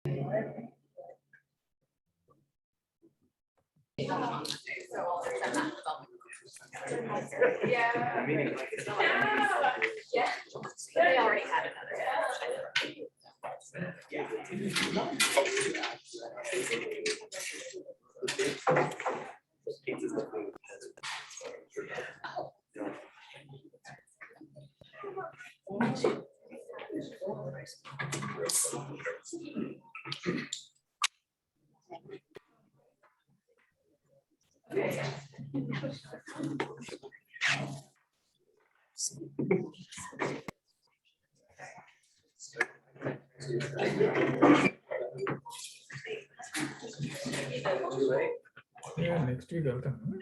Yeah. Yeah. They already had another. Yeah, next week I'll come.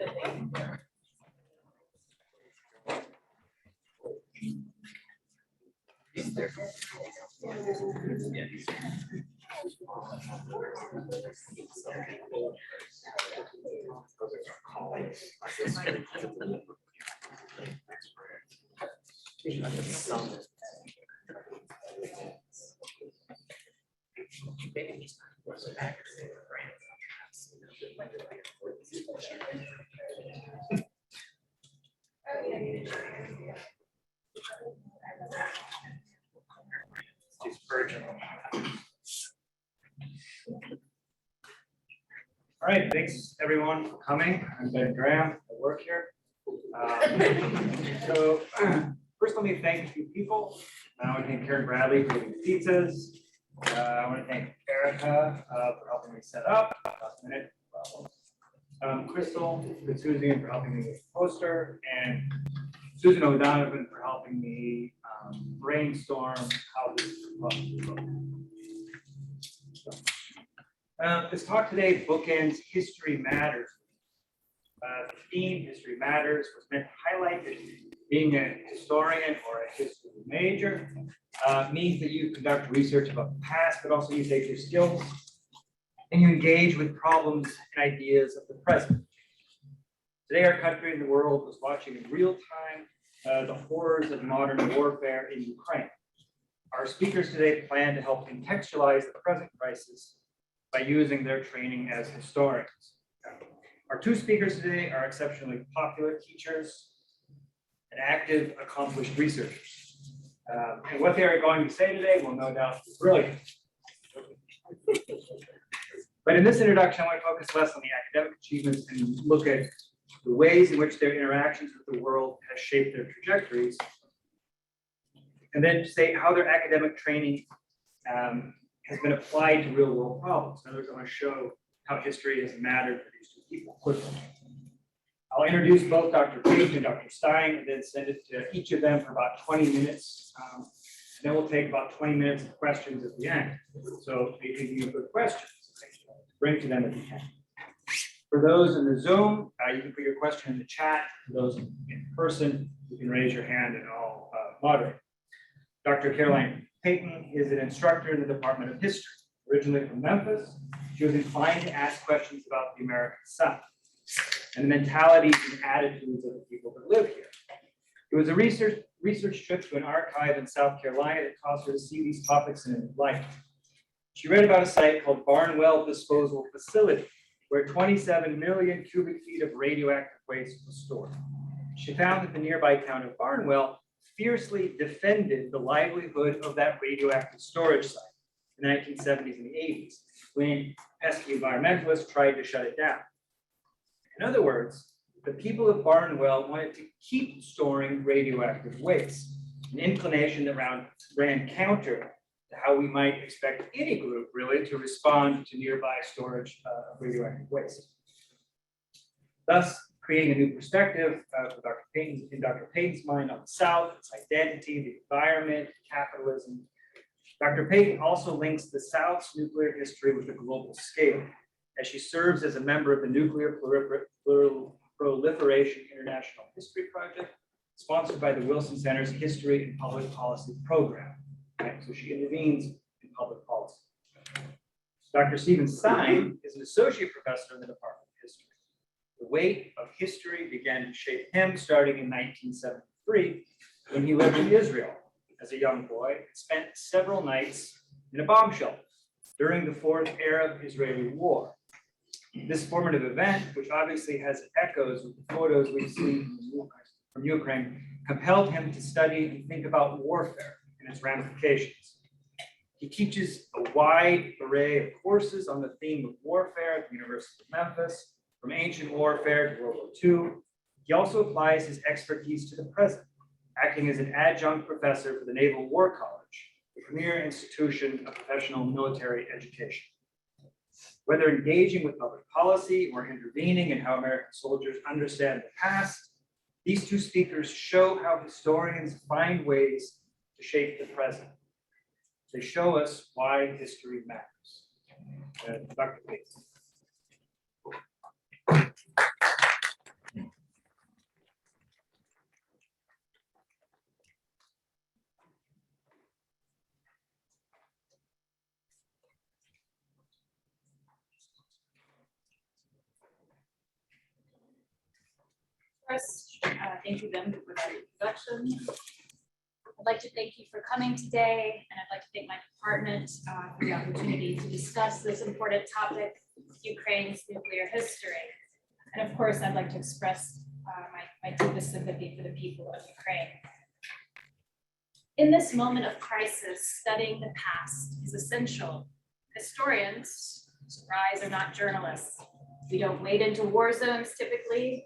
All right, thanks everyone for coming. I'm Ben Graham. I work here. So first, let me thank a few people. I want to thank Karen Bradley for giving the pizzas. I want to thank Erica for helping me set up. Last minute. Crystal and Susan for helping me with the poster, and Susan O'Donovan for helping me brainstorm how this possibly look. This talk today bookends History Matters. The theme, History Matters, was meant to highlight that being a historian or a history major means that you conduct research about the past, but also you take your skills and you engage with problems and ideas of the present. Today, our country and the world was watching in real time the horrors of modern warfare in Ukraine. Our speakers today plan to help contextualize the present crisis by using their training as historians. Our two speakers today are exceptionally popular teachers and active, accomplished researchers. And what they are going to say today will no doubt be brilliant. But in this introduction, I want to focus less on the academic achievements and look at the ways in which their interactions with the world has shaped their trajectories, and then to say how their academic training has been applied to real world problems. In other words, I want to show how history has mattered for these two people quickly. I'll introduce both Dr. Peyton and Dr. Stein, and then send it to each of them for about 20 minutes. And then we'll take about 20 minutes of questions at the end. So if you have good questions, bring to them at the end. For those in the Zoom, you can put your question in the chat. For those in person, you can raise your hand and I'll moderate. Dr. Caroline Peyton is an instructor in the Department of History. Originally from Memphis, she was inclined to ask questions about the American South and the mentalities and attitudes of the people that live here. It was a research trip to an archive in South Carolina that caused her to see these topics in a new light. She read about a site called Barnwell Disposal Facility, where 27 million cubic feet of radioactive waste was stored. She found that the nearby town of Barnwell fiercely defended the livelihood of that radioactive storage site in the 1970s and the 80s, when pesky environmentalists tried to shut it down. In other words, the people of Barnwell wanted to keep storing radioactive waste, an inclination that ran counter to how we might expect any group really to respond to nearby storage of radioactive waste. Thus, creating a new perspective for Dr. Peyton's mind on the South, its identity, the environment, capitalism. Dr. Peyton also links the South's nuclear history with the global scale, as she serves as a member of the Nuclear Proliferation International History Project, sponsored by the Wilson Center's History and Public Policy Program. Right? So she intervenes in public policy. Dr. Peyton and Stein is an associate professor in the Department of History. The weight of history began to shape him starting in 1973 when he lived in Israel as a young boy and spent several nights in a bomb shelter. during the Fourth Arab-Israeli War. This formative event, which obviously has echoes with the photos we've seen from Ukraine, compelled him to study and think about warfare and its ramifications. He teaches a wide array of courses on the theme of warfare at the University of Memphis, from ancient warfare to World War II. He also applies his expertise to the present, acting as an adjunct professor for the Naval War College, the premier institution of professional military education. Whether engaging with public policy or intervening in how American soldiers understand the past, these two speakers show how historians find ways to shape the present. They show us why history matters. Dr. Peyton. First, thank you, Ben, for that introduction. I'd like to thank you for coming today, and I'd like to thank my department for the opportunity to discuss this important topic, Ukraine's nuclear history. And of course, I'd like to express my deepest sympathy for the people of Ukraine. In this moment of crisis, studying the past is essential. Historians, surprise, are not journalists. We don't wade into war zones typically,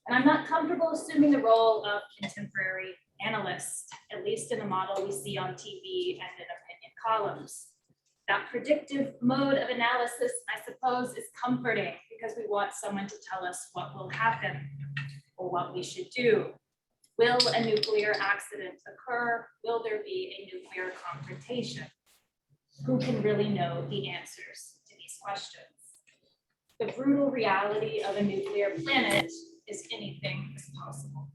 and I'm not comfortable assuming the role of contemporary analyst, at least in the model we see on TV and in opinion columns. That predictive mode of analysis, I suppose, is comforting because we want someone to tell us what will happen or what we should do. Will a nuclear accident occur? Will there be a nuclear confrontation? Who can really know the answers to these questions? The brutal reality of a nuclear planet is anything is possible.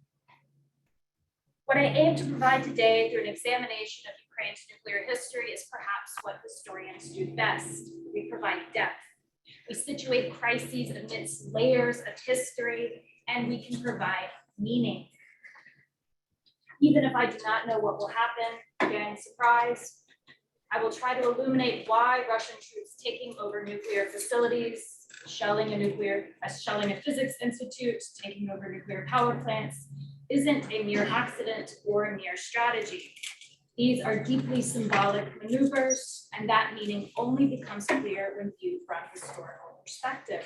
What I aim to provide today through an examination of Ukraine's nuclear history is perhaps what historians do best. We provide depth. We situate crises amidst layers of history, and we can provide meaning. Even if I do not know what will happen, again, surprise, I will try to illuminate why Russian troops taking over nuclear facilities, shelling a physics institute, taking over nuclear power plants, isn't a mere accident or a mere strategy. These are deeply symbolic maneuvers, and that meaning only becomes clear when viewed from historical perspective.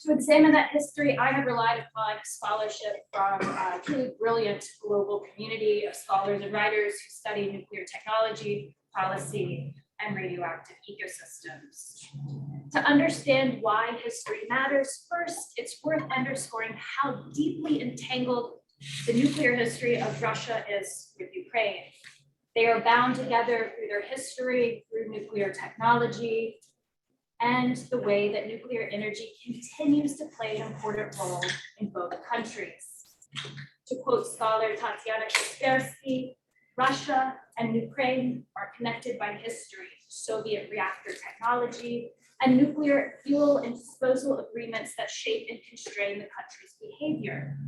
To examine that history, I have relied upon scholarship from a truly brilliant global community of scholars and writers who study nuclear technology, policy, and radioactive ecosystems. To understand why history matters, first, it's worth underscoring how deeply entangled the nuclear history of Russia is with Ukraine. They are bound together through their history, through nuclear technology, and the way that nuclear energy continues to play an important role in both countries. To quote scholar Tatiana Kaspersky, Russia and Ukraine are connected by history, Soviet reactor technology, and nuclear fuel and disposal agreements that shape and constrain the country's behavior.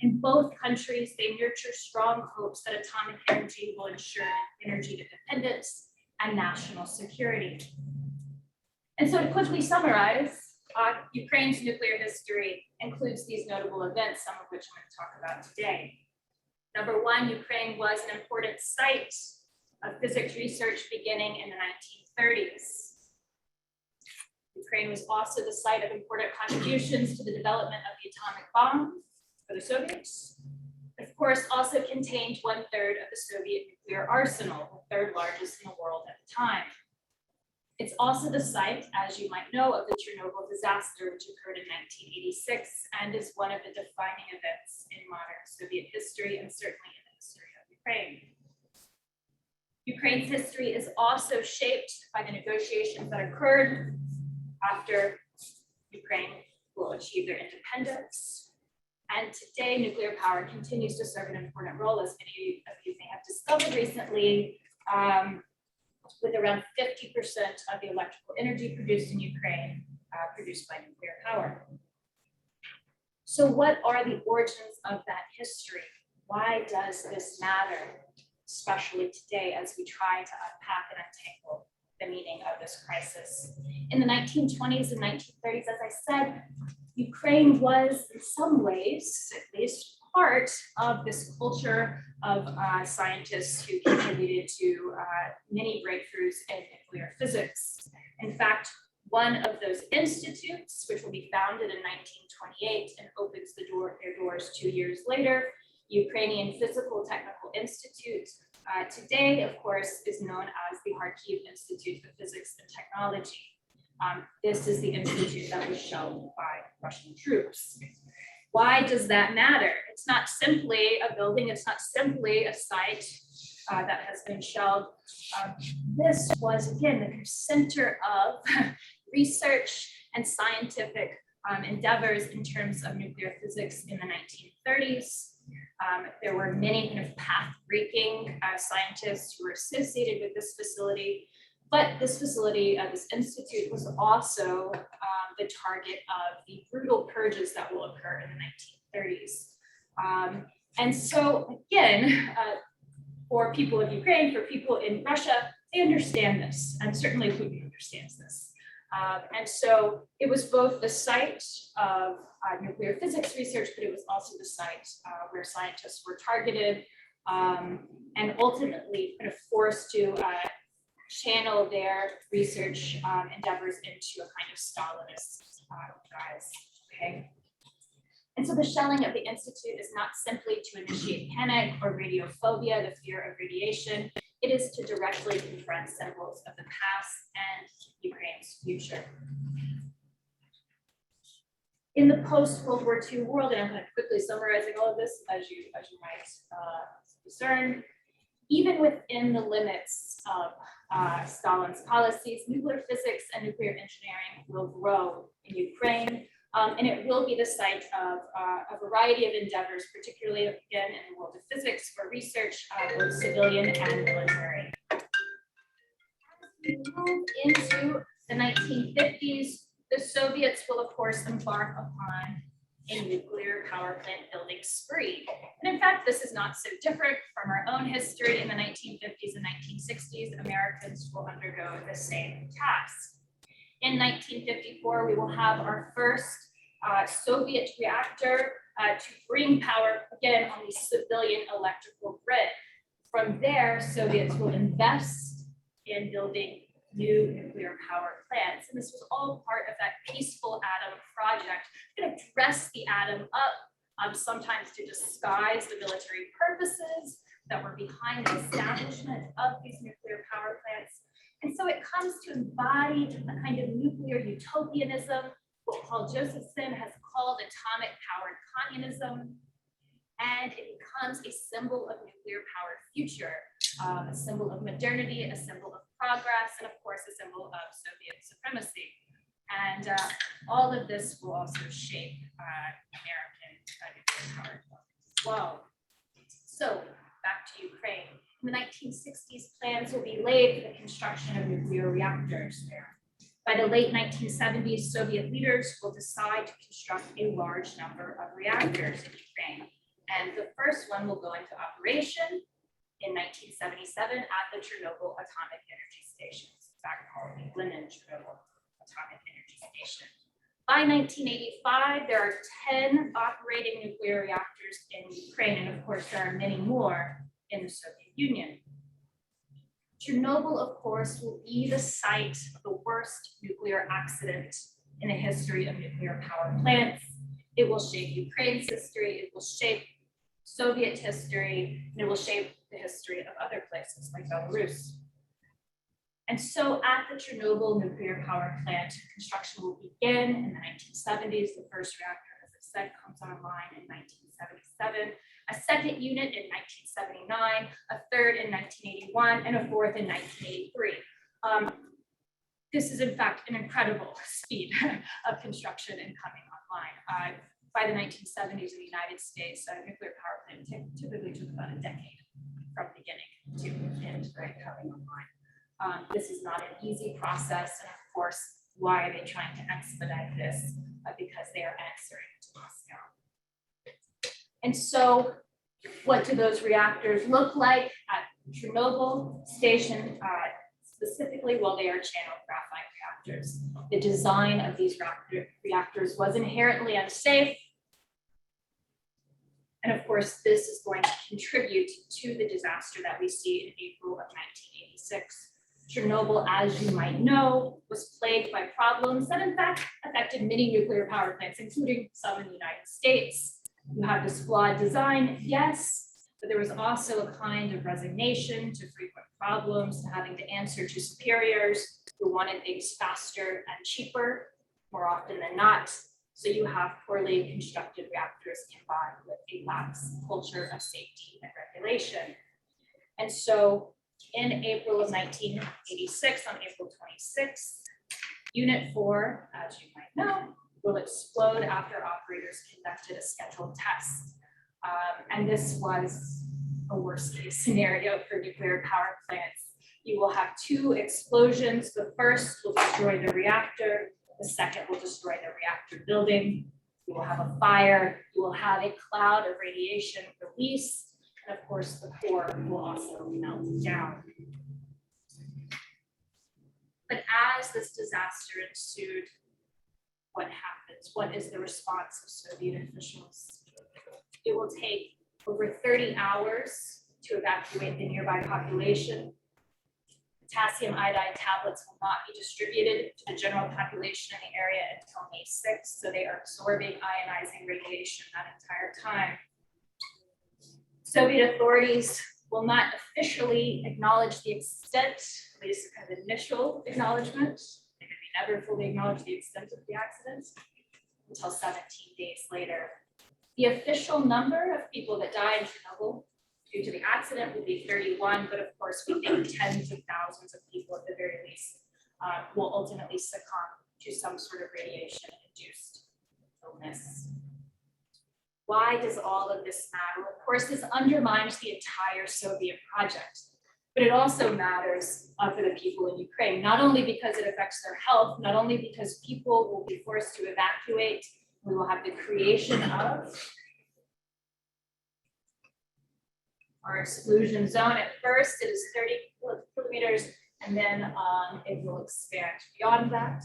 In both countries, they nurture strong hopes that atomic energy will ensure energy independence and national security. And so to quickly summarize, Ukraine's nuclear history includes these notable events, some of which I'm going to talk about today. Number one, Ukraine was an important site of physics research beginning in the 1930s. Ukraine was also the site of important contributions to the development of the atomic bomb for the Soviets. Of course, also contained 1/3 of the Soviet nuclear arsenal, the third largest in the world at the time. It's also the site, as you might know, of the Chernobyl disaster, which occurred in 1986 and is one of the defining events in modern Soviet history and certainly in the history of Ukraine. Ukraine's history is also shaped by the negotiations that occurred after Ukraine will achieve their independence. And today, nuclear power continues to serve an important role, as many of you may have discovered recently, with around 50% of the electrical energy produced in Ukraine produced by nuclear power. So what are the origins of that history? Why does this matter, especially today as we try to unpack and untangle the meaning of this crisis. In the 1920s and 1930s, as I said, Ukraine was in some ways, at least part of this culture of scientists who contributed to many breakthroughs in nuclear physics. In fact, one of those institutes, which will be founded in 1928 and opens their doors 2 years later, Ukrainian Physical Technical Institute, today, of course, is known as the Kharkiv Institute of Physics and Technology. This is the institute that was shelled by Russian troops. Why does that matter? It's not simply a building, it's not simply a site that has been shelled. This was, again, the center of research and scientific endeavors in terms of nuclear physics in the 1930s. There were many kind of path-breaking scientists who were associated with this facility, but this facility, this institute, was also the target of the brutal purges that will occur in the 1930s. And so, again, for people of Ukraine, for people in Russia, they understand this, and certainly Putin understands this. And so it was both the site of nuclear physics research, but it was also the site where scientists were targeted and ultimately kind of forced to channel their research endeavors into a kind of Stalinist guise, okay? And so the shelling of the institute is not simply to initiate panic or radiophobia, the fear of radiation. It is to directly confront symbols of the past and Ukraine's future. In the post-World War II world, and I'm kind of quickly summarizing all of this as you might discern, even within the limits of Stalin's policies, nuclear physics and nuclear engineering will grow in Ukraine. And it will be the site of a variety of endeavors, particularly again in the world of physics for research, both civilian and military. As we move into the 1950s, the Soviets will of course embark upon a nuclear power plant building spree. And in fact, this is not so different from our own history. In the 1950s and 1960s, Americans will undergo the same task. In 1954, we will have our first Soviet reactor to bring power again on the civilian electrical grid. From there, Soviets will invest in building new nuclear power plants. And this was all part of that peaceful atom project, to dress the atom up, sometimes to disguise the military purposes that were behind the establishment of these nuclear power plants. And so it comes to embody a kind of nuclear utopianism, what Paul Josephson has called atomic-powered communism, and it becomes a symbol of nuclear-powered future, a symbol of modernity, a symbol of progress, and of course, a symbol of Soviet supremacy. And all of this will also shape American nuclear-powered as well. So back to Ukraine. In the 1960s, plans will be laid for the construction of nuclear reactors there. By the late 1970s, Soviet leaders will decide to construct a large number of reactors in Ukraine. And the first one will go into operation in 1977 at the Chernobyl Atomic Energy Station. It's in fact called the Lenin Chernobyl Atomic Energy Station. By 1985, there are 10 operating nuclear reactors in Ukraine, and of course, there are many more in the Soviet Union. Chernobyl, of course, will be the site of the worst nuclear accident in the history of nuclear power plants. It will shape Ukraine's history, it will shape Soviet history, and it will shape the history of other places like Belarus. And so at the Chernobyl nuclear power plant, construction will begin in the 1970s. The first reactor, as I said, comes online in 1977. A second unit in 1979, a third in 1981, and a fourth in 1983. This is in fact an incredible speed of construction and coming online. By the 1970s in the United States, a nuclear power plant typically took about a decade from beginning to end, right, coming online. This is not an easy process, and of course, why are they trying to expedite this? Because they are answering to Moscow. And so what do those reactors look like at Chernobyl station? specifically while they are channeled graphite reactors. The design of these reactors was inherently unsafe. And of course, this is going to contribute to the disaster that we see in April of 1986. Chernobyl, as you might know, was plagued by problems that in fact affected many nuclear power plants, including some in the United States. You have this flawed design, yes, but there was also a kind of resignation to frequent problems, to having to answer to superiors who wanted things faster and cheaper, more often than not. So you have poorly constructed reactors combined with a lax culture of safety and regulation. And so in April of 1986, on April 26th, Unit 4, as you might know, will explode after operators conducted a scheduled test. And this was a worst case scenario for nuclear power plants. You will have 2 explosions. The first will destroy the reactor. The second will destroy the reactor building. You will have a fire. You will have a cloud of radiation release. And of course, the core will also melt down. But as this disaster ensued, what happens? What is the response of Soviet officials? It will take over 30 hours to evacuate the nearby population. Potassium iodide tablets will not be distributed to the general population in the area until May 6th, so they are absorbing ionizing radiation that entire time. Soviet authorities will not officially acknowledge the extent, at least kind of initial acknowledgement. They never fully acknowledge the extent of the accident until 17 days later. The official number of people that died in Chernobyl due to the accident will be 31, but of course we think tens of thousands of people at the very least will ultimately succumb to some sort of radiation-induced illness. Why does all of this matter? Of course, this undermines the entire Soviet project, but it also matters for the people in Ukraine, not only because it affects their health, not only because people will be forced to evacuate, we will have the creation of our exclusion zone. At first, it is 30 kilometers, and then it will expand beyond that.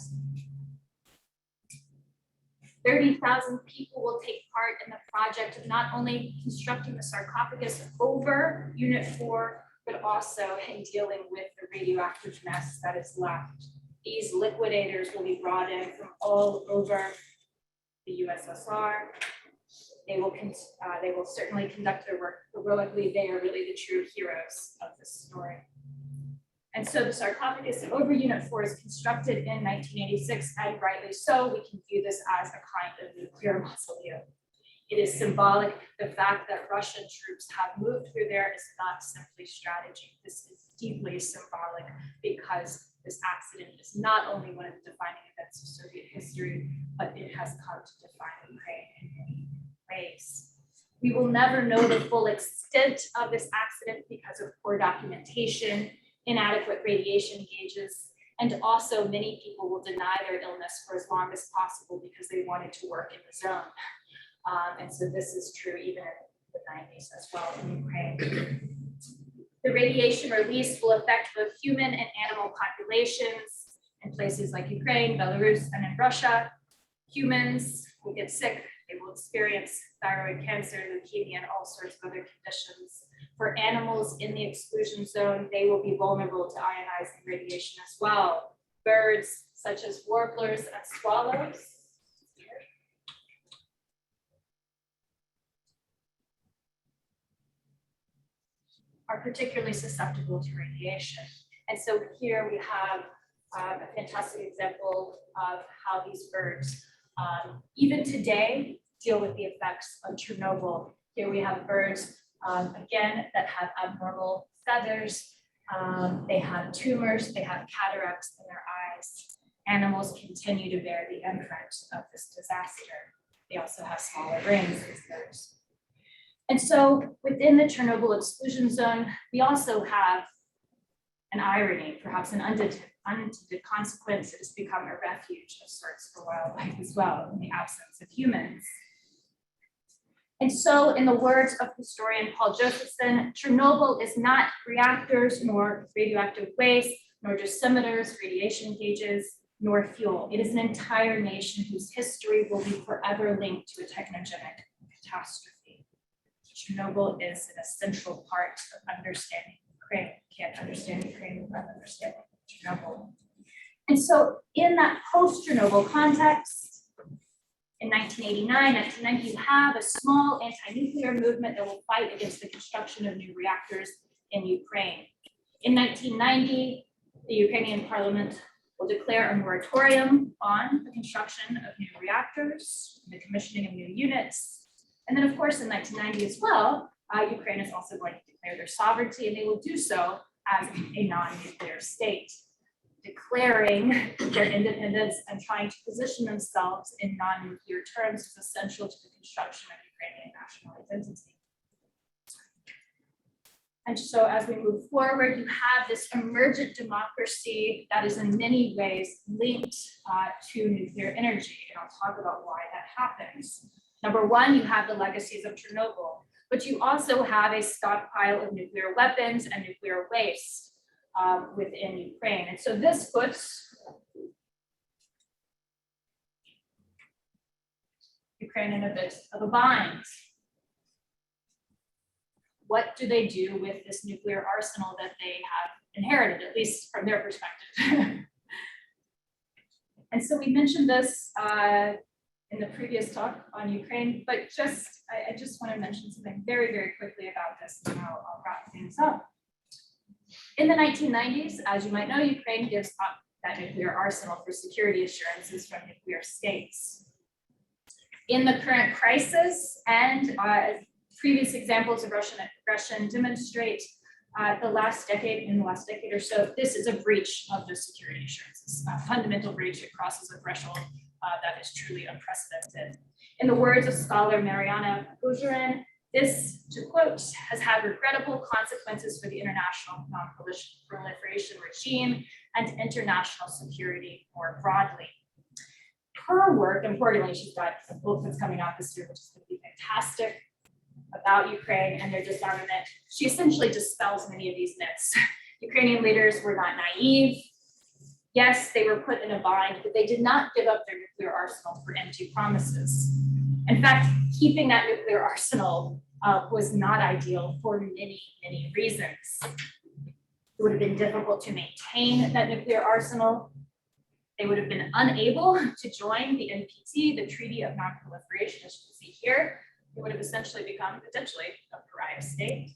30,000 people will take part in the project of not only constructing the sarcophagus over Unit 4, but also in dealing with the radioactive mess that is left. These liquidators will be brought in from all over the USSR. They will certainly conduct their work heroically. They are really the true heroes of this story. And so the sarcophagus over Unit 4 is constructed in 1986, and rightly so. We can view this as a kind of nuclear mausoleum. It is symbolic. The fact that Russian troops have moved through there is not simply strategy. This is deeply symbolic because this accident is not only one of the defining events of Soviet history, but it has come to define Ukraine in many ways. We will never know the full extent of this accident because of poor documentation, inadequate radiation gauges, and also many people will deny their illness for as long as possible because they wanted to work in the zone. And so this is true even in the 90s as well in Ukraine. The radiation release will affect both human and animal populations in places like Ukraine, Belarus, and in Russia. Humans will get sick. They will experience thyroid cancer, leukemia, and all sorts of other conditions. For animals in the exclusion zone, they will be vulnerable to ionizing radiation as well. Birds such as warblers and swallows are particularly susceptible to radiation. And so here we have a fantastic example of how these birds, even today, deal with the effects of Chernobyl. Here we have birds, again, that have abnormal feathers. They have tumors, they have cataracts in their eyes. Animals continue to bear the imprint of this disaster. They also have smaller brains, these birds. And so within the Chernobyl exclusion zone, we also have an irony, perhaps an unintended consequence. It has become a refuge of sorts for wildlife as well in the absence of humans. And so in the words of historian Paul Josephson, Chernobyl is not reactors nor radioactive waste, nor dosimeters, radiation gauges, nor fuel. It is an entire nation whose history will be forever linked to a technogenic catastrophe. Chernobyl is an essential part of understanding Ukraine. Can't understand Ukraine without understanding Chernobyl. And so in that post-Chernobyl context, in 1989, 1990, you have a small anti-nuclear movement that will fight against the construction of new reactors in Ukraine. In 1990, the Ukrainian parliament will declare a moratorium on the construction of new reactors, the commissioning of new units. And then of course in 1990 as well, Ukraine is also going to declare their sovereignty, and they will do so as a non-nuclear state, declaring their independence and trying to position themselves in non-nuclear terms is essential to the construction of Ukrainian national identity. And so as we move forward, you have this emergent democracy that is in many ways linked to nuclear energy. And I'll talk about why that happens. Number one, you have the legacies of Chernobyl, but you also have a stockpile of nuclear weapons and nuclear waste within Ukraine. And so this puts Ukraine in a bit of a bind. What do they do with this nuclear arsenal that they have inherited, at least from their perspective? And so we mentioned this in the previous talk on Ukraine, but I just want to mention something very, very quickly about this, and I'll wrap things up. In the 1990s, as you might know, Ukraine gives up that nuclear arsenal for security assurances from nuclear states. In the current crisis, and previous examples of Russian aggression demonstrate in the last decade or so, this is a breach of the security assurances, a fundamental breach. It crosses a threshold that is truly unprecedented. In the words of scholar Mariana Bujarin, this, to quote, has had regrettable consequences for the international non-proliferation regime and international security more broadly. Her work, importantly, she's got a book that's coming out this year, which is going to be fantastic, about Ukraine and their disarmament. She essentially dispels many of these myths. Ukrainian leaders were not naive. Yes, they were put in a bind, but they did not give up their nuclear arsenal for empty promises. In fact, keeping that nuclear arsenal was not ideal for many, many reasons. It would have been difficult to maintain that nuclear arsenal. They would have been unable to join the NPT, the Treaty of Non-Proliferation, as you can see here. They would have essentially become potentially a pariah state,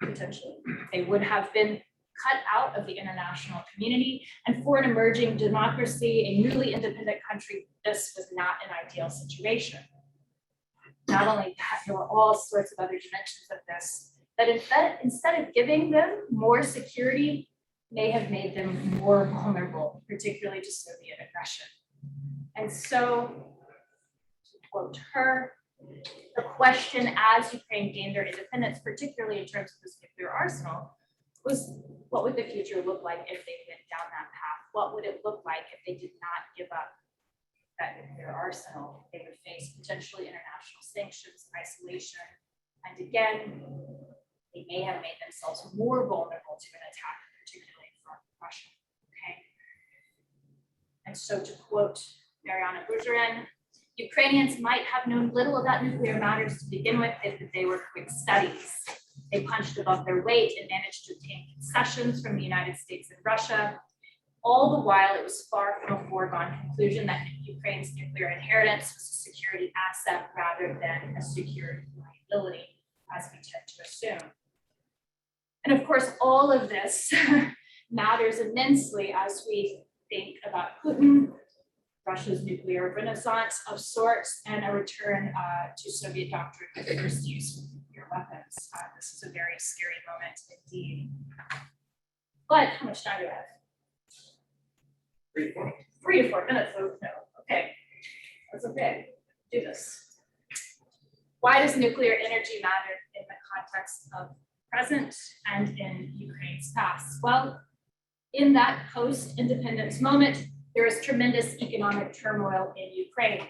potentially. They would have been cut out of the international community. And for an emerging democracy, a newly independent country, this was not an ideal situation. Not only that, there were all sorts of other dimensions of this that instead of giving them more security, may have made them more vulnerable, particularly to Soviet aggression. And so, to quote her, the question as Ukraine gained their independence, particularly in terms of this nuclear arsenal, was what would the future look like if they went down that path? What would it look like if they did not give up that nuclear arsenal? They would face potentially international sanctions, isolation, and again, they may have made themselves more vulnerable to an attack, particularly from Russia. Okay. And so, to quote Mariana Bujarin, Ukrainians might have known little about nuclear matters to begin with if they were quick studies. They punched above their weight and managed to obtain concessions from the United States and Russia. All the while, it was far from a foregone conclusion that Ukraine's nuclear inheritance was a security asset rather than a security liability, as we tend to assume. And of course, all of this matters immensely as we think about Putin, Russia's nuclear renaissance of sorts, and a return to Soviet doctrine of first use of nuclear weapons. This is a very scary moment indeed. But how much time do I have? 3 to 4 minutes. Oh, no. Okay, that's okay. Do this. Why does nuclear energy matter in the context of present and in Ukraine's past? Well, in that post-independence moment, there is tremendous economic turmoil in Ukraine.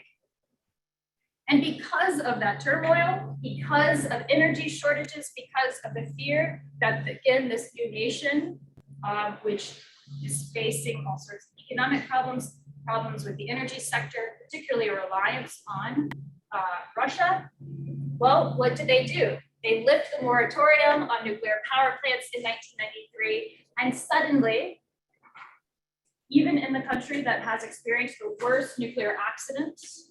And because of that turmoil, because of energy shortages, because of the fear that, again, this new nation, which is facing all sorts of economic problems, problems with the energy sector, particularly a reliance on Russia. Well, what did they do? They lift the moratorium on nuclear power plants in 1993, and suddenly, even in the country that has experienced the worst nuclear accidents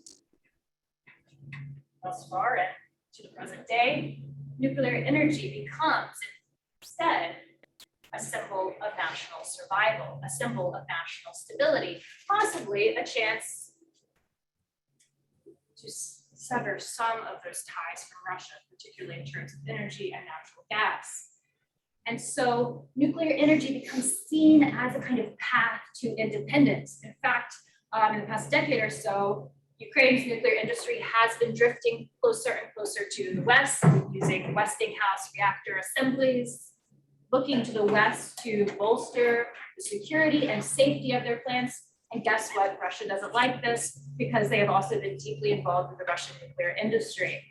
thus far and to the present day, nuclear energy becomes instead a symbol of national survival, a symbol of national stability, possibly a chance to sever some of those ties from Russia, particularly in terms of energy and natural gas. And so nuclear energy becomes seen as a kind of path to independence. In fact, in the past decade or so, Ukraine's nuclear industry has been drifting closer and closer to the West, using Westinghouse reactor assemblies, looking to the West to bolster the security and safety of their plants. And guess what? Russia doesn't like this because they have also been deeply involved with the Russian nuclear industry.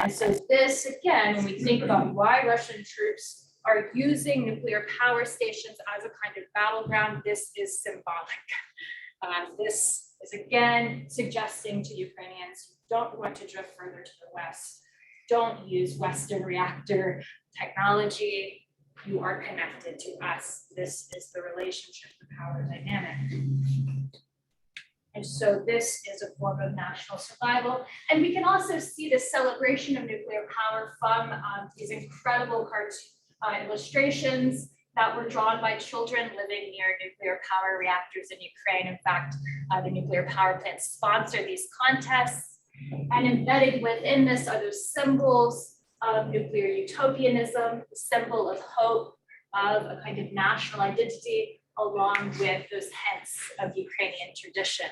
And so this, again, when we think about why Russian troops are using nuclear power stations as a kind of battleground, this is symbolic. This is again suggesting to Ukrainians, you don't want to drift further to the West. Don't use Western reactor technology. You are connected to us. This is the relationship, the power dynamic. And so this is a form of national survival. And we can also see the celebration of nuclear power from these incredible cartoon illustrations that were drawn by children living near nuclear power reactors in Ukraine. In fact, the nuclear power plants sponsor these contests. And embedded within this are those symbols of nuclear utopianism, the symbol of hope, of a kind of national identity, along with those hints of Ukrainian tradition,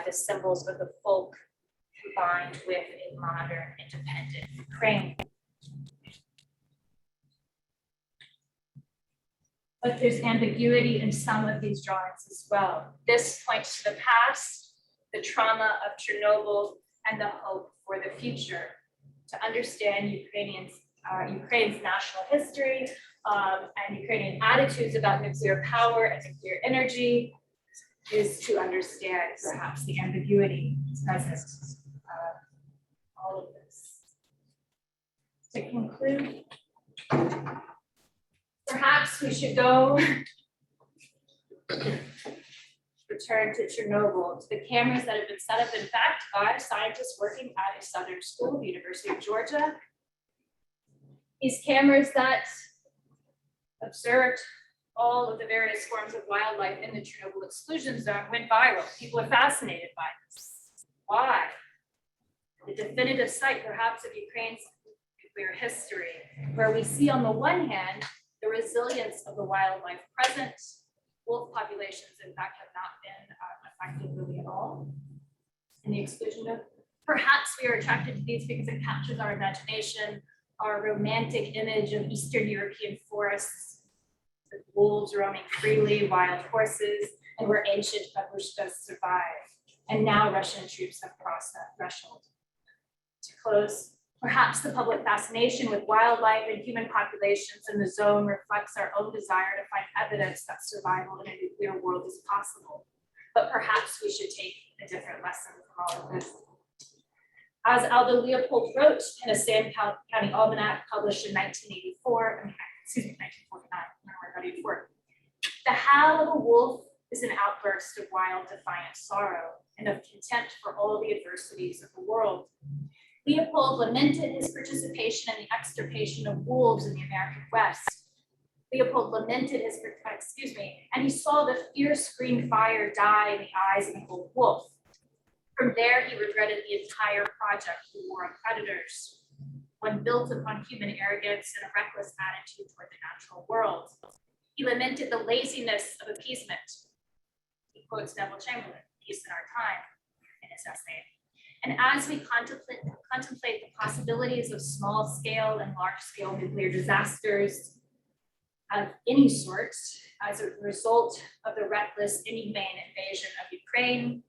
the symbols of the folk combined with a modern, independent Ukraine. But there's ambiguity in some of these drawings as well. This points to the past, the trauma of Chernobyl, and the hope for the future. To understand Ukraine's national history and Ukrainian attitudes about nuclear power and nuclear energy is to understand perhaps the ambiguity present all of this. To conclude, perhaps we should go return to Chernobyl, to the cameras that have been set up, in fact, by scientists working at a southern school, the University of Georgia. These cameras that observed all of the various forms of wildlife in the Chernobyl exclusion zone went viral. People are fascinated by this. Why? The definitive site, perhaps, of Ukraine's nuclear history, where we see on the one hand, the resilience of the wildlife present. Wolf populations, in fact, have not been affected really at all in the exclusion zone. Perhaps we are attracted to these because it captures our imagination, our romantic image of Eastern European forests, with wolves roaming freely, wild horses, and where ancient babushkas survive. And now Russian troops have crossed that threshold. To close, perhaps the public fascination with wildlife and human populations in the zone reflects our own desire to find evidence that survival in a nuclear world is possible. But perhaps we should take a different lesson from all of this. As Aldo Leopold wrote in a Sand County Almanac published in 1949, the howl of a wolf is an outburst of wild, defiant sorrow and of contempt for all the adversities of the world. Leopold lamented his participation in the extirpation of wolves in the American West. Leopold lamented his, and he saw the fierce green fire die in the eyes of an old wolf. From there, he regretted the entire project, the war on predators, one built upon human arrogance and a reckless attitude toward the natural world. He lamented the laziness of appeasement. He quotes Neville Chamberlain, Peace in Our Time, in his essay. And as we contemplate the possibilities of small-scale and large-scale nuclear disasters of any sort as a result of the reckless, inhumane invasion of Ukraine,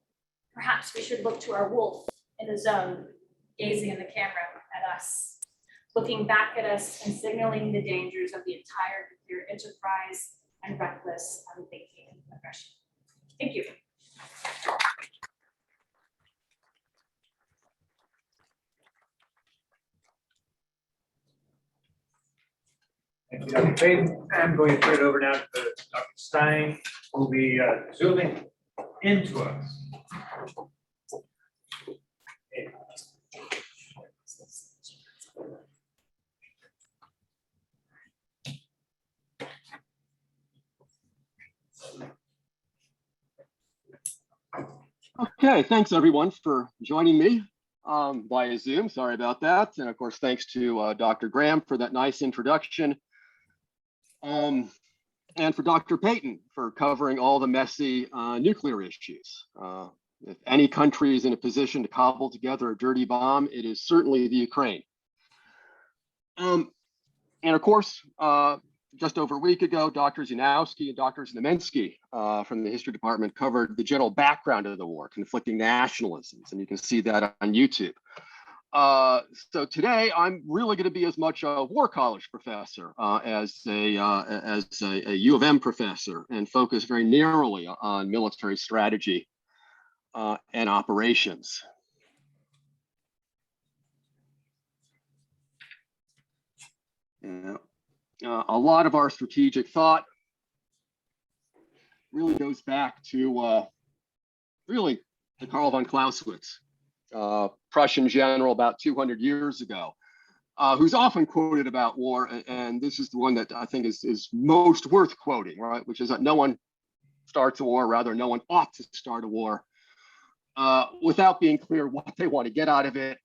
perhaps we should look to our wolf in the zone, gazing in the camera at us, looking back at us and signaling the dangers of the entire nuclear enterprise and reckless unthinking aggression. Thank you. Thank you, Dr. Peyton. I'm going to turn it over now to Dr. Stein, who will be zooming into us. Okay, thanks everyone for joining me via Zoom. Sorry about that. And of course, thanks to Dr. Graham for that nice introduction. And for Dr. Peyton for covering all the messy nuclear issues. If any country is in a position to cobble together a dirty bomb, it is certainly the Ukraine. And of course, just over a week ago, Drs. Yanowski and Drs. Znamensky from the history department covered the general background of the war, conflicting nationalisms, and you can see that on YouTube. So today, I'm really going to be as much a war college professor as a U of M professor, and focus very narrowly on military strategy and operations. Yeah. A lot of our strategic thought really goes back to really to Karl von Clausewitz, Prussian general about 200 years ago, who's often quoted about war, and this is the one that I think is most worth quoting, right? Which is that no one starts a war, rather no one ought to start a war without being clear what they want to get out of it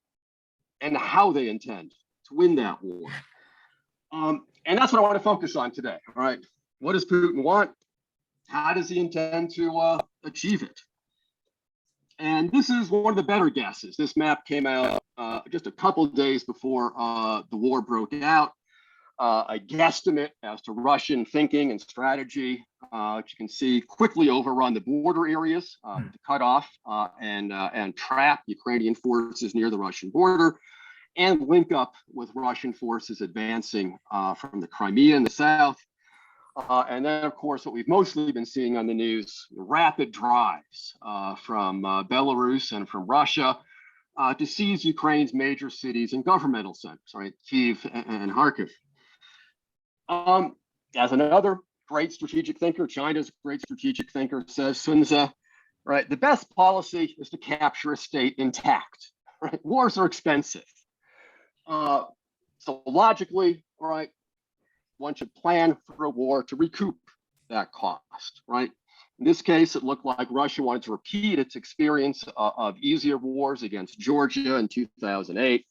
and how they intend to win that war. And that's what I want to focus on today, all right? What does Putin want? How does he intend to achieve it? And this is one of the better guesses. This map came out just a couple of days before the war broke out. A guesstimate as to Russian thinking and strategy, which you can see quickly overrun the border areas to cut off and trap Ukrainian forces near the Russian border, and link up with Russian forces advancing from the Crimea in the south. And then, of course, what we've mostly been seeing on the news, rapid drives from Belarus and from Russia to seize Ukraine's major cities and governmental centers, right? Kyiv and Kharkiv. As another great strategic thinker, China's great strategic thinker, says, Sun Tzu, right? The best policy is to capture a state intact, right? Wars are expensive. So logically, right, one should plan for a war to recoup that cost, right? In this case, it looked like Russia wanted to repeat its experience of easier wars against Georgia in 2008,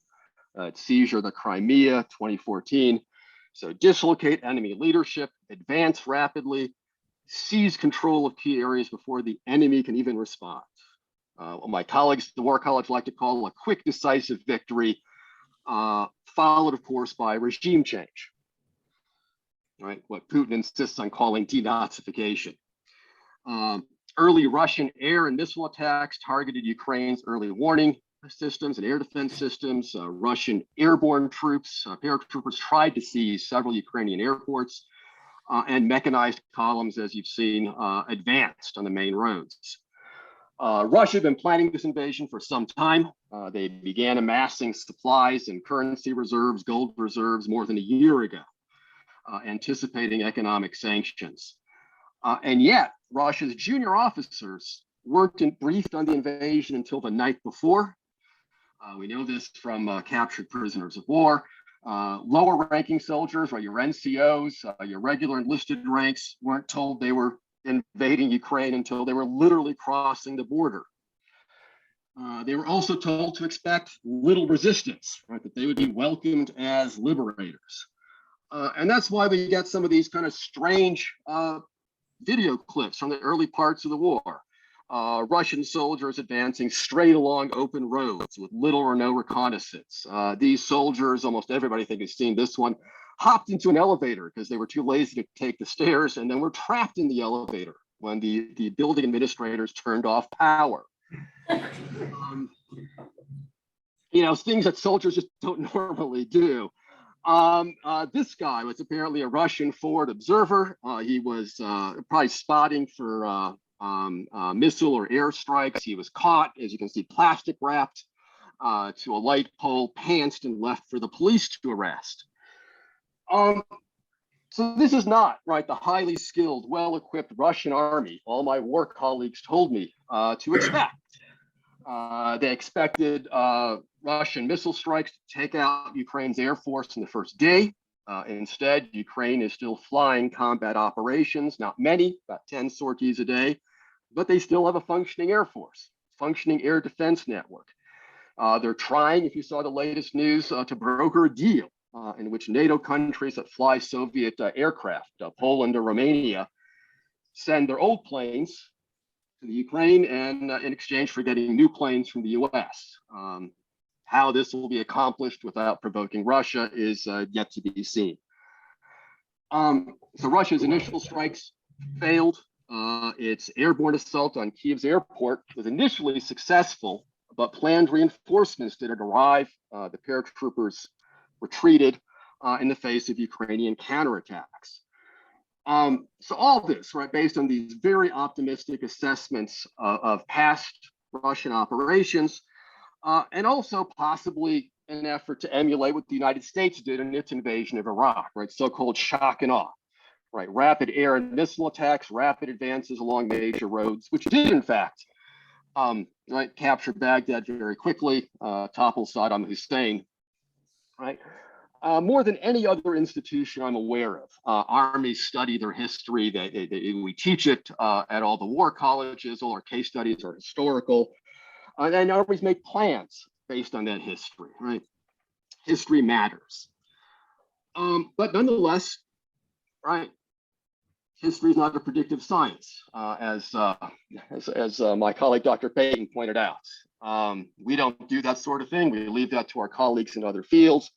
its seizure of the Crimea, 2014. So dislocate enemy leadership, advance rapidly, seize control of key areas before the enemy can even respond. What my colleagues at the War College like to call a quick, decisive victory, followed, of course, by regime change, right? What Putin insists on calling denazification. Early Russian air and missile attacks targeted Ukraine's early warning systems and air defense systems. Russian airborne troops, paratroopers tried to seize several Ukrainian airports, and mechanized columns, as you've seen, advanced on the main roads. Russia had been planning this invasion for some time. They began amassing supplies and currency reserves, gold reserves, more than a year ago, anticipating economic sanctions. And yet, Russia's junior officers weren't briefed on the invasion until the night before. We know this from captured prisoners of war. Lower ranking soldiers, or your NCOs, your regular enlisted ranks, weren't told they were invading Ukraine until they were literally crossing the border. They were also told to expect little resistance, right? That they would be welcomed as liberators. And that's why we get some of these kind of strange video clips from the early parts of the war. Russian soldiers advancing straight along open roads with little or no reconnaissance. These soldiers, almost everybody I think has seen this one, hopped into an elevator because they were too lazy to take the stairs, and then were trapped in the elevator when the building administrators turned off power. You know, things that soldiers just don't normally do. This guy was apparently a Russian forward observer. He was probably spotting for missile or airstrikes. He was caught, as you can see, plastic wrapped to a light pole, pantsed, and left for the police to arrest. So this is not, right, the highly skilled, well-equipped Russian army all my war colleagues told me to expect. They expected Russian missile strikes to take out Ukraine's air force in the first day. Instead, Ukraine is still flying combat operations, not many, about 10 sorties a day, but they still have a functioning air force, functioning air defense network. They're trying, if you saw the latest news, to broker a deal in which NATO countries that fly Soviet aircraft, Poland or Romania, send their old planes to the Ukraine and in exchange for getting new planes from the US. How this will be accomplished without provoking Russia is yet to be seen. So Russia's initial strikes failed. Its airborne assault on Kyiv's airport was initially successful, but planned reinforcements didn't arrive. The paratroopers retreated in the face of Ukrainian counterattacks. So all this, right, based on these very optimistic assessments of past Russian operations, and also possibly an effort to emulate what the United States did in its invasion of Iraq, right, so-called shock and awe, right, rapid air and missile attacks, rapid advances along major roads, which did in fact, right, capture Baghdad very quickly, topple Saddam Hussein, right. More than any other institution I'm aware of, armies study their history. We teach it at all the war colleges. All our case studies are historical. And armies make plans based on that history, right? History matters. But nonetheless, right, history is not a predictive science, as my colleague, Dr. Peyton, pointed out. We don't do that sort of thing. We leave that to our colleagues in other fields.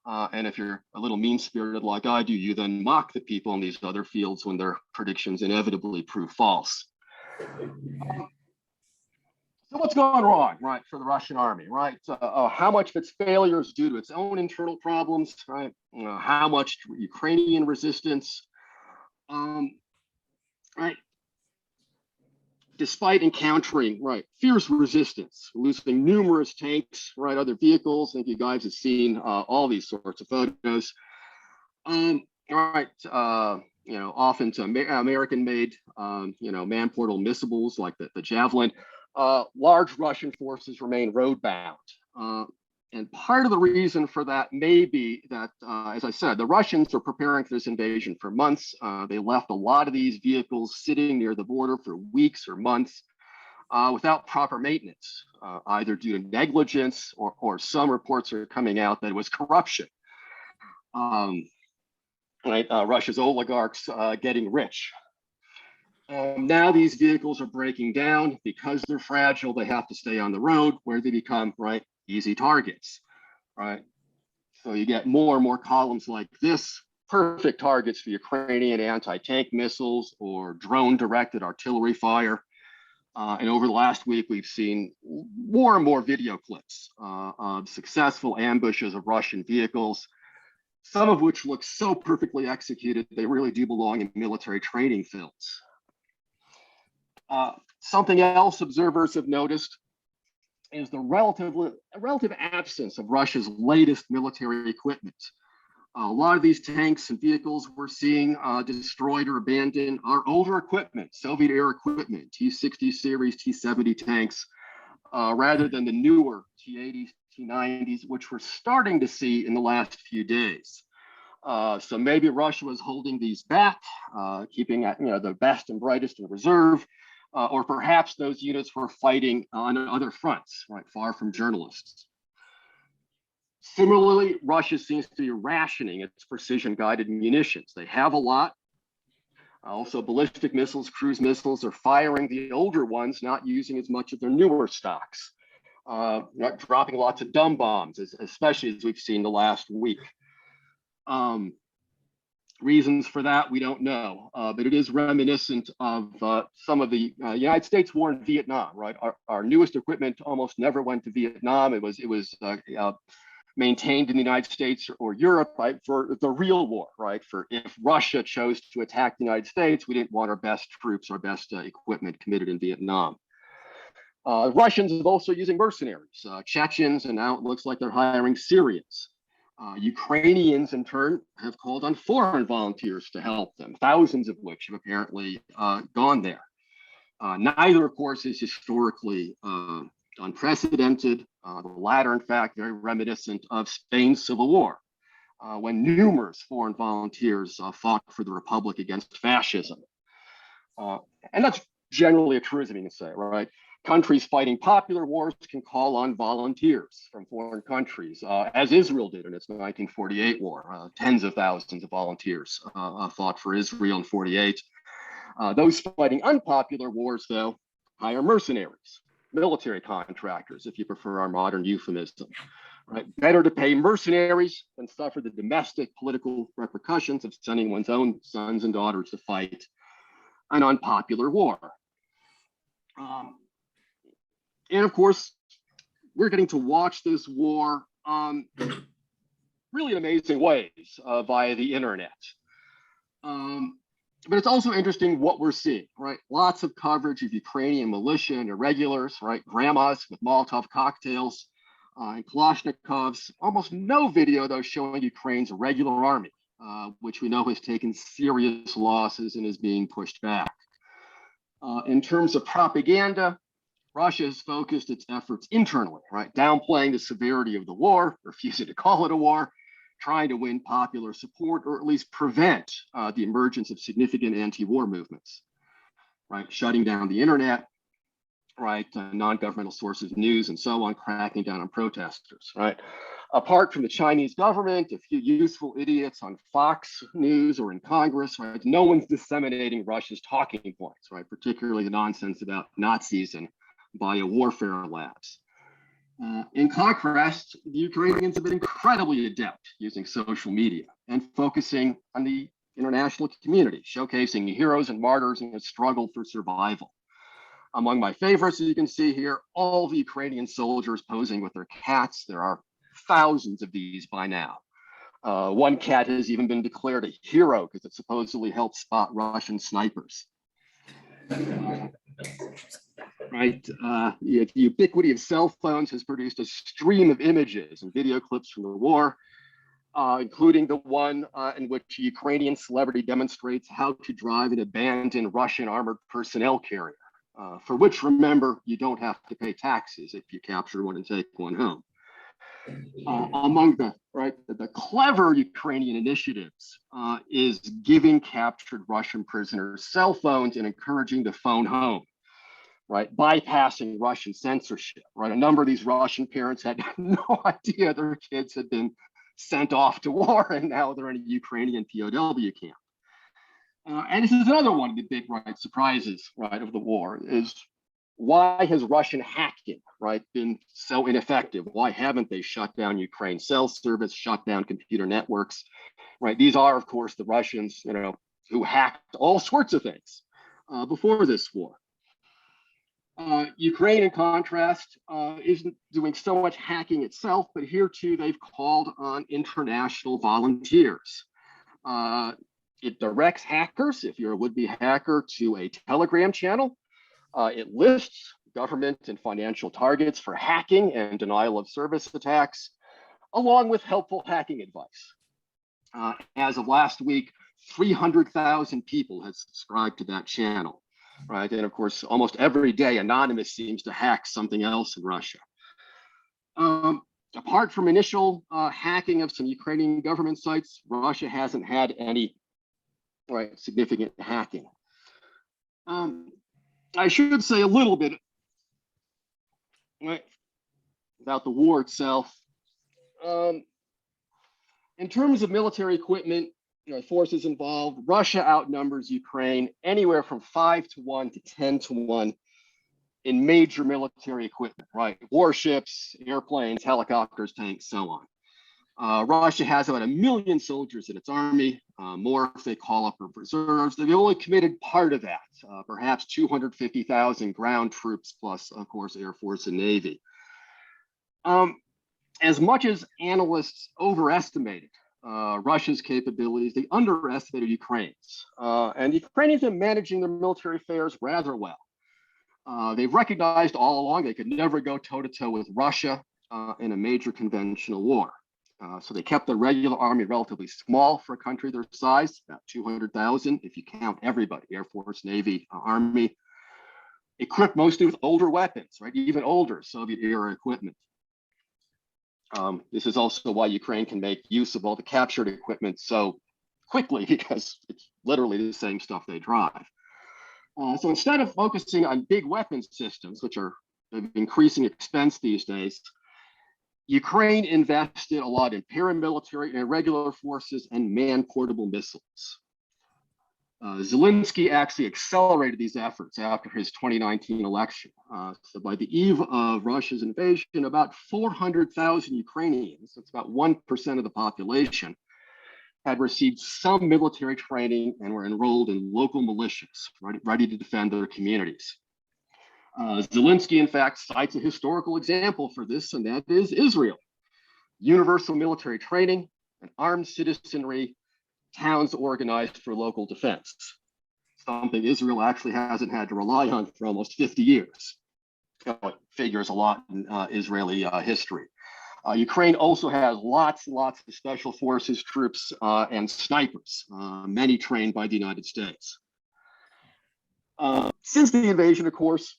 And if you're a little mean-spirited like I do, you then mock the people in these other fields when their predictions inevitably prove false. So what's going wrong, right, for the Russian army, right? How much of its failure is due to its own internal problems, right? How much Ukrainian resistance, right? Despite encountering, right, fierce resistance, losing numerous tanks, right, other vehicles. I think you guys have seen all these sorts of photos. All right, you know, often to American-made, you know, man-portable missiles like the Javelin. Large Russian forces remain road-bound. And part of the reason for that may be that, as I said, the Russians are preparing for this invasion for months. They left a lot of these vehicles sitting near the border for weeks or months without proper maintenance, either due to negligence or some reports are coming out that it was corruption. Right, Russia's oligarchs getting rich. Now these vehicles are breaking down. Because they're fragile, they have to stay on the road where they become, right, easy targets, right? So you get more and more columns like this, perfect targets for Ukrainian anti-tank missiles or drone-directed artillery fire. And over the last week, we've seen more and more video clips of successful ambushes of Russian vehicles, some of which look so perfectly executed, they really do belong in military training films. Something else observers have noticed is the relative absence of Russia's latest military equipment. A lot of these tanks and vehicles we're seeing destroyed or abandoned are older equipment, Soviet era equipment, T-60 series, T-70 tanks, rather than the newer T-80s, T-90s, which we're starting to see in the last few days. So maybe Russia was holding these back, keeping the best and brightest in reserve, or perhaps those units were fighting on other fronts, right, far from journalists. Similarly, Russia seems to be rationing its precision-guided munitions. They have a lot. Also, ballistic missiles, cruise missiles are firing the older ones, not using as much of their newer stocks. Not dropping lots of dumb bombs, especially as we've seen the last week. Reasons for that, we don't know, but it is reminiscent of some of the United States war in Vietnam, right? Our newest equipment almost never went to Vietnam. It was maintained in the United States or Europe, right, for the real war, right? For if Russia chose to attack the United States, we didn't want our best troops, our best equipment committed in Vietnam. Russians are also using mercenaries, Chechens, and now it looks like they're hiring Syrians. Ukrainians, in turn, have called on foreign volunteers to help them, thousands of which have apparently gone there. Neither, of course, is historically unprecedented. The latter, in fact, very reminiscent of Spain's Civil War, when numerous foreign volunteers fought for the Republic against fascism. And that's generally a truism, you can say, right? Countries fighting popular wars can call on volunteers from foreign countries, as Israel did in its 1948 war. Tens of thousands of volunteers fought for Israel in 48. Those fighting unpopular wars, though, hire mercenaries, military contractors, if you prefer our modern euphemism. Right? Better to pay mercenaries than suffer the domestic political repercussions of sending one's own sons and daughters to fight an unpopular war. And of course, we're getting to watch this war really in amazing ways via the internet. But it's also interesting what we're seeing, right? Lots of coverage of Ukrainian militia and irregulars, right? Grandmas with Molotov cocktails and Kalashnikovs. Almost no video, though, showing Ukraine's regular army, which we know has taken serious losses and is being pushed back. In terms of propaganda, Russia has focused its efforts internally, right? Downplaying the severity of the war, refusing to call it a war, trying to win popular support, or at least prevent the emergence of significant anti-war movements, right? Shutting down the internet, right? Non-governmental sources, news, and so on, cracking down on protesters, right? Apart from the Chinese government, a few useful idiots on Fox News or in Congress, right? No one's disseminating Russia's talking points, right? Particularly the nonsense about Nazis and bio-warfare labs. In contrast, the Ukrainians have been incredibly adept using social media and focusing on the international community, showcasing the heroes and martyrs in the struggle for survival. Among my favorites, as you can see here, all the Ukrainian soldiers posing with their cats. There are thousands of these by now. One cat has even been declared a hero because it supposedly helped spot Russian snipers. Right, the ubiquity of cell phones has produced a stream of images and video clips from the war, including the one in which a Ukrainian celebrity demonstrates how to drive an abandoned Russian armored personnel carrier, for which, remember, you don't have to pay taxes if you capture one and take one home. Among the clever Ukrainian initiatives is giving captured Russian prisoners cell phones and encouraging to phone home, right? Bypassing Russian censorship, right? A number of these Russian parents had no idea their kids had been sent off to war and now they're in a Ukrainian POW camp. And this is another one of the big surprises, right, of the war is why has Russian hacking, right, been so ineffective? Why haven't they shut down Ukraine's cell service, shut down computer networks, right? These are, of course, the Russians, who hacked all sorts of things before this war. Ukraine, in contrast, isn't doing so much hacking itself, but here too, they've called on international volunteers. It directs hackers, if you're a would-be hacker, to a Telegram channel. It lists government and financial targets for hacking and denial of service attacks, along with helpful hacking advice. As of last week, 300,000 people have subscribed to that channel, right? And of course, almost every day, Anonymous seems to hack something else in Russia. Apart from initial hacking of some Ukrainian government sites, Russia hasn't had any significant hacking. I should say a little bit about the war itself. In terms of military equipment, forces involved, Russia outnumbers Ukraine anywhere from 5-1 to 10-1 in major military equipment, right? Warships, airplanes, helicopters, tanks, so on. Russia has about 1 million soldiers in its army, more if they call up reserves. They've only committed part of that, perhaps 250,000 ground troops, plus, of course, Air Force and Navy. as much as analysts overestimated Russia's capabilities, they underestimated Ukraine's. And the Ukrainians are managing their military affairs rather well. They've recognized all along they could never go toe-to-toe with Russia in a major conventional war. So they kept the regular army relatively small for a country their size, about 200,000 if you count everybody, Air Force, Navy, Army, equipped mostly with older weapons, right? Even older Soviet era equipment. This is also why Ukraine can make use of all the captured equipment so quickly, because it's literally the same stuff they drive. So instead of focusing on big weapons systems, which are of increasing expense these days, Ukraine invested a lot in paramilitary and irregular forces and man-portable missiles. Zelensky actually accelerated these efforts after his 2019 election. So by the eve of Russia's invasion, about 400,000 Ukrainians, that's about 1% of the population, had received some military training and were enrolled in local militias, ready to defend their communities. Zelensky, in fact, cites a historical example for this, and that is Israel. Universal military training, an armed citizenry, towns organized for local defense, something Israel actually hasn't had to rely on for almost 50 years. It figures a lot in Israeli history. Ukraine also has lots and lots of special forces troops and snipers, many trained by the United States. Since the invasion, of course,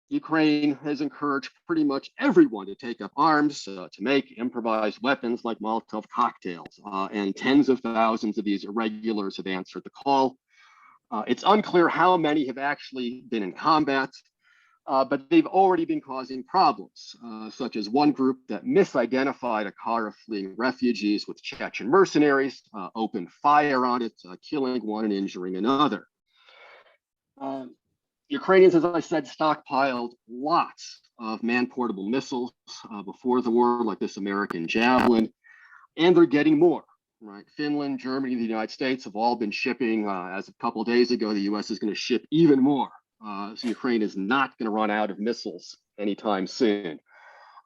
Ukraine has encouraged pretty much everyone to take up arms, to make improvised weapons like Molotov cocktails, and tens of thousands of these irregulars have answered the call. It's unclear how many have actually been in combat, but they've already been causing problems, such as one group that misidentified a car of fleeing refugees with Chechen mercenaries, opened fire on it, killing one and injuring another. Ukrainians, as I said, stockpiled lots of man-portable missiles before the war, like this American Javelin, and they're getting more, right? Finland, Germany, the United States have all been shipping. As a couple of days ago, the US is going to ship even more. So Ukraine is not going to run out of missiles anytime soon.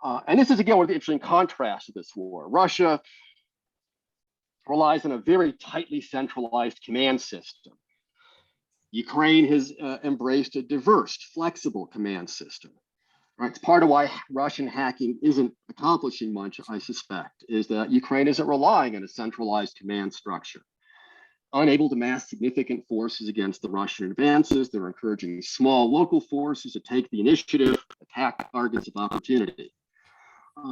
And this is, again, one of the interesting contrasts of this war. Russia relies on a very tightly centralized command system. Ukraine has embraced a diverse, flexible command system. Right? It's part of why Russian hacking isn't accomplishing much, I suspect, is that Ukraine isn't relying on a centralized command structure. Unable to mass significant forces against the Russian advances, they're encouraging small local forces to take the initiative, attack targets of opportunity.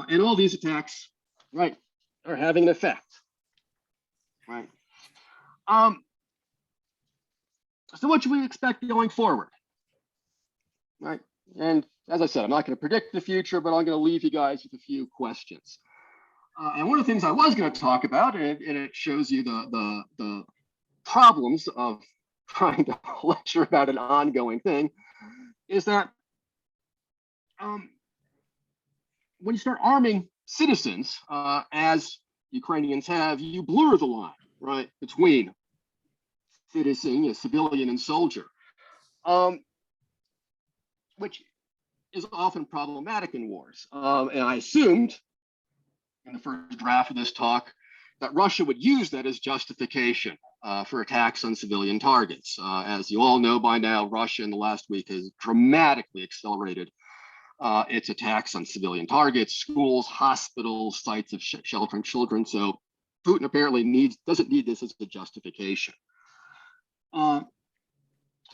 And all these attacks, right, are having an effect, right? So what should we expect going forward, right? And as I said, I'm not going to predict the future, but I'm going to leave you guys with a few questions. And one of the things I was going to talk about, and it shows you the problems of trying to lecture about an ongoing thing, is that when you start arming citizens, as Ukrainians have, you blur the line, right, between citizen, civilian, and soldier, which is often problematic in wars. And I assumed in the first draft of this talk that Russia would use that as justification for attacks on civilian targets. As you all know by now, Russia in the last week has dramatically accelerated its attacks on civilian targets, schools, hospitals, sites of sheltering children. So Putin apparently doesn't need this as a justification.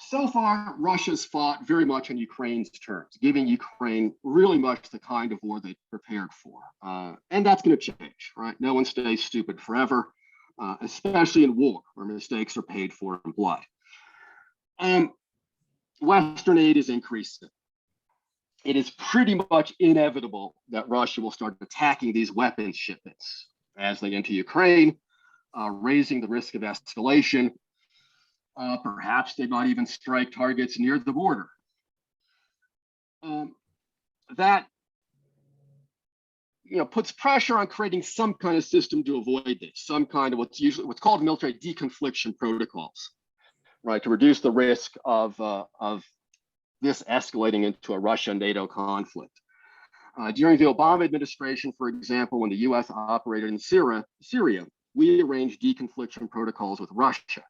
So far, Russia's fought very much on Ukraine's terms, giving Ukraine really much the kind of war they prepared for. And that's going to change, right? No one stays stupid forever, especially in war, where mistakes are paid for in blood. Western aid is increasing. It is pretty much inevitable that Russia will start attacking these weapons shipments as they enter Ukraine, raising the risk of escalation. Perhaps they might even strike targets near the border. That puts pressure on creating some kind of system to avoid this, some kind of what's called military deconfliction protocols, right, to reduce the risk of this escalating into a Russia-NATO conflict. During the Obama administration, for example, when the US operated in Syria, we arranged deconfliction protocols with Russia,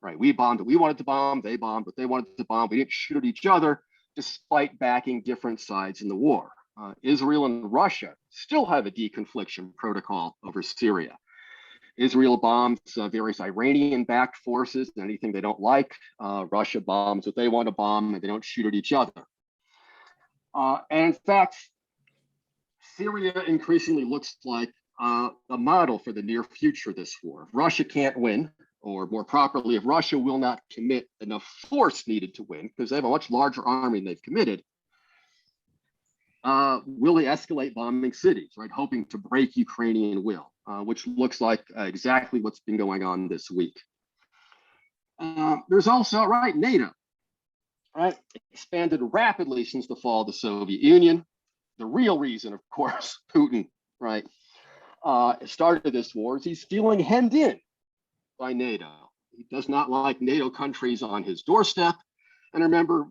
right? We bombed what we wanted to bomb, they bombed what they wanted to bomb. We didn't shoot at each other despite backing different sides in the war. Israel and Russia still have a deconfliction protocol over Syria. Israel bombs various Iranian-backed forces, anything they don't like. Russia bombs what they want to bomb, and they don't shoot at each other. And in fact, Syria increasingly looks like a model for the near future of this war. If Russia can't win, or more properly, if Russia will not commit enough force needed to win, because they have a much larger army than they've committed, will they escalate bombing cities, right? Hoping to break Ukrainian will, which looks like exactly what's been going on this week. There's also, right, NATO, right? Expanded rapidly since the fall of the Soviet Union. The real reason, of course, Putin, right, started this war is he's feeling hemmed in by NATO. He does not like NATO countries on his doorstep. And remember,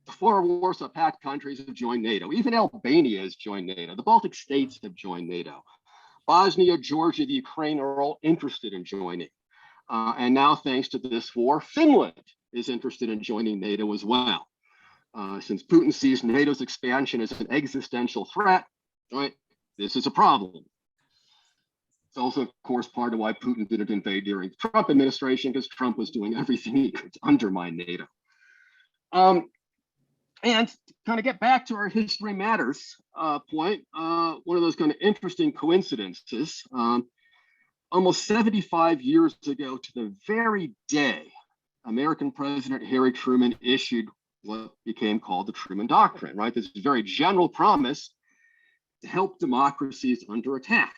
the 4 Warsaw Pact countries have joined NATO. Even Albania has joined NATO. The Baltic states have joined NATO. Bosnia, Georgia, the Ukraine are all interested in joining. And now, thanks to this war, Finland is interested in joining NATO as well. Since Putin sees NATO's expansion as an existential threat, right, this is a problem. It's also, of course, part of why Putin didn't invade during the Trump administration, because Trump was doing everything he could to undermine NATO. And to kind of get back to our history matters point, one of those kind of interesting coincidences, almost 75 years ago to the very day, American President Harry Truman issued what became called the Truman Doctrine, right? This very general promise to help democracies under attack,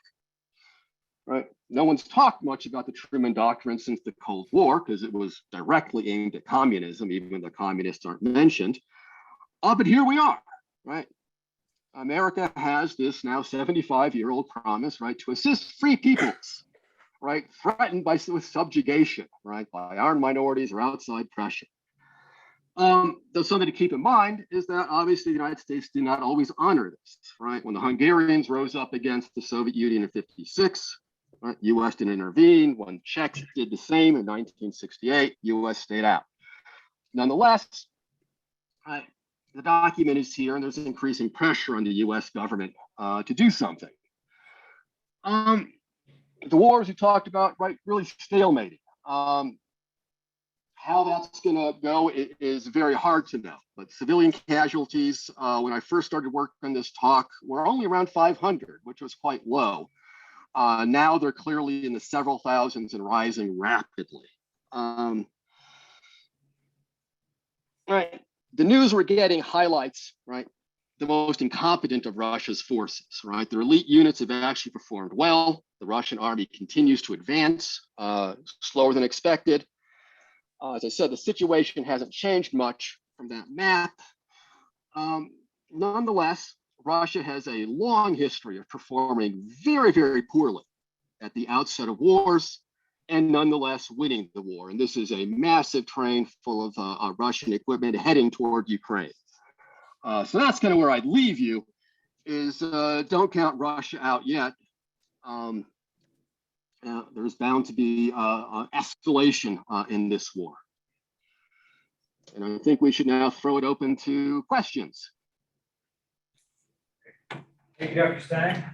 right? No one's talked much about the Truman Doctrine since the Cold War because it was directly aimed at communism, even though communists aren't mentioned. But here we are, right? America has this now 75-year-old promise, right, to assist free peoples, right, threatened with subjugation, right, by armed minorities or outside pressure. Though something to keep in mind is that obviously the United States did not always honor this, right? When the Hungarians rose up against the Soviet Union in '56, right, U.S. didn't intervene. When Czechs did the same in 1968, U.S. stayed out. Nonetheless, right, the document is here, and there's increasing pressure on the U.S. government to do something. The wars we talked about, right, really stalemated. How that's going to go is very hard to know. But civilian casualties, when I first started working on this talk, were only around 500, which was quite low. Now they're clearly in the several thousands and rising rapidly. Right. The news we're getting highlights, right, the most incompetent of Russia's forces, right? Their elite units have actually performed well. The Russian army continues to advance, slower than expected. As I said, the situation hasn't changed much from that map. Nonetheless, Russia has a long history of performing very, very poorly at the outset of wars, and nonetheless winning the war. And this is a massive train full of Russian equipment heading toward Ukraine. So that's kind of where I'd leave you, is don't count Russia out yet. There's bound to be escalation in this war. And I think we should now throw it open to questions. Thank you, Dr. Stein.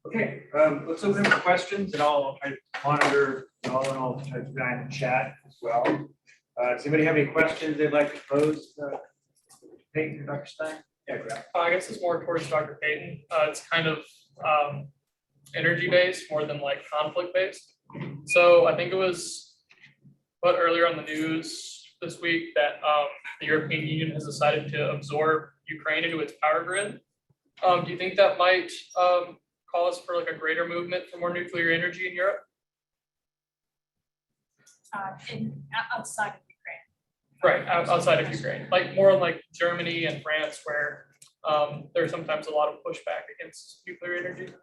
Okay, let's open up for questions, and I'll try to monitor y'all, and I'll try to guide in the chat as well. Does anybody have any questions they'd like to pose? Peyton or Dr. Stein? Yeah, Greg. I guess it's more towards Dr. Peyton. It's kind of energy based more than like conflict based. So I think it was put earlier on the news this week that the European Union has decided to absorb Ukraine into its power grid. Do you think that might cause for like a greater movement for more nuclear energy in Europe? Outside of Ukraine. Right, outside of Ukraine, like more in like Germany and France where there's sometimes a lot of pushback against nuclear energy.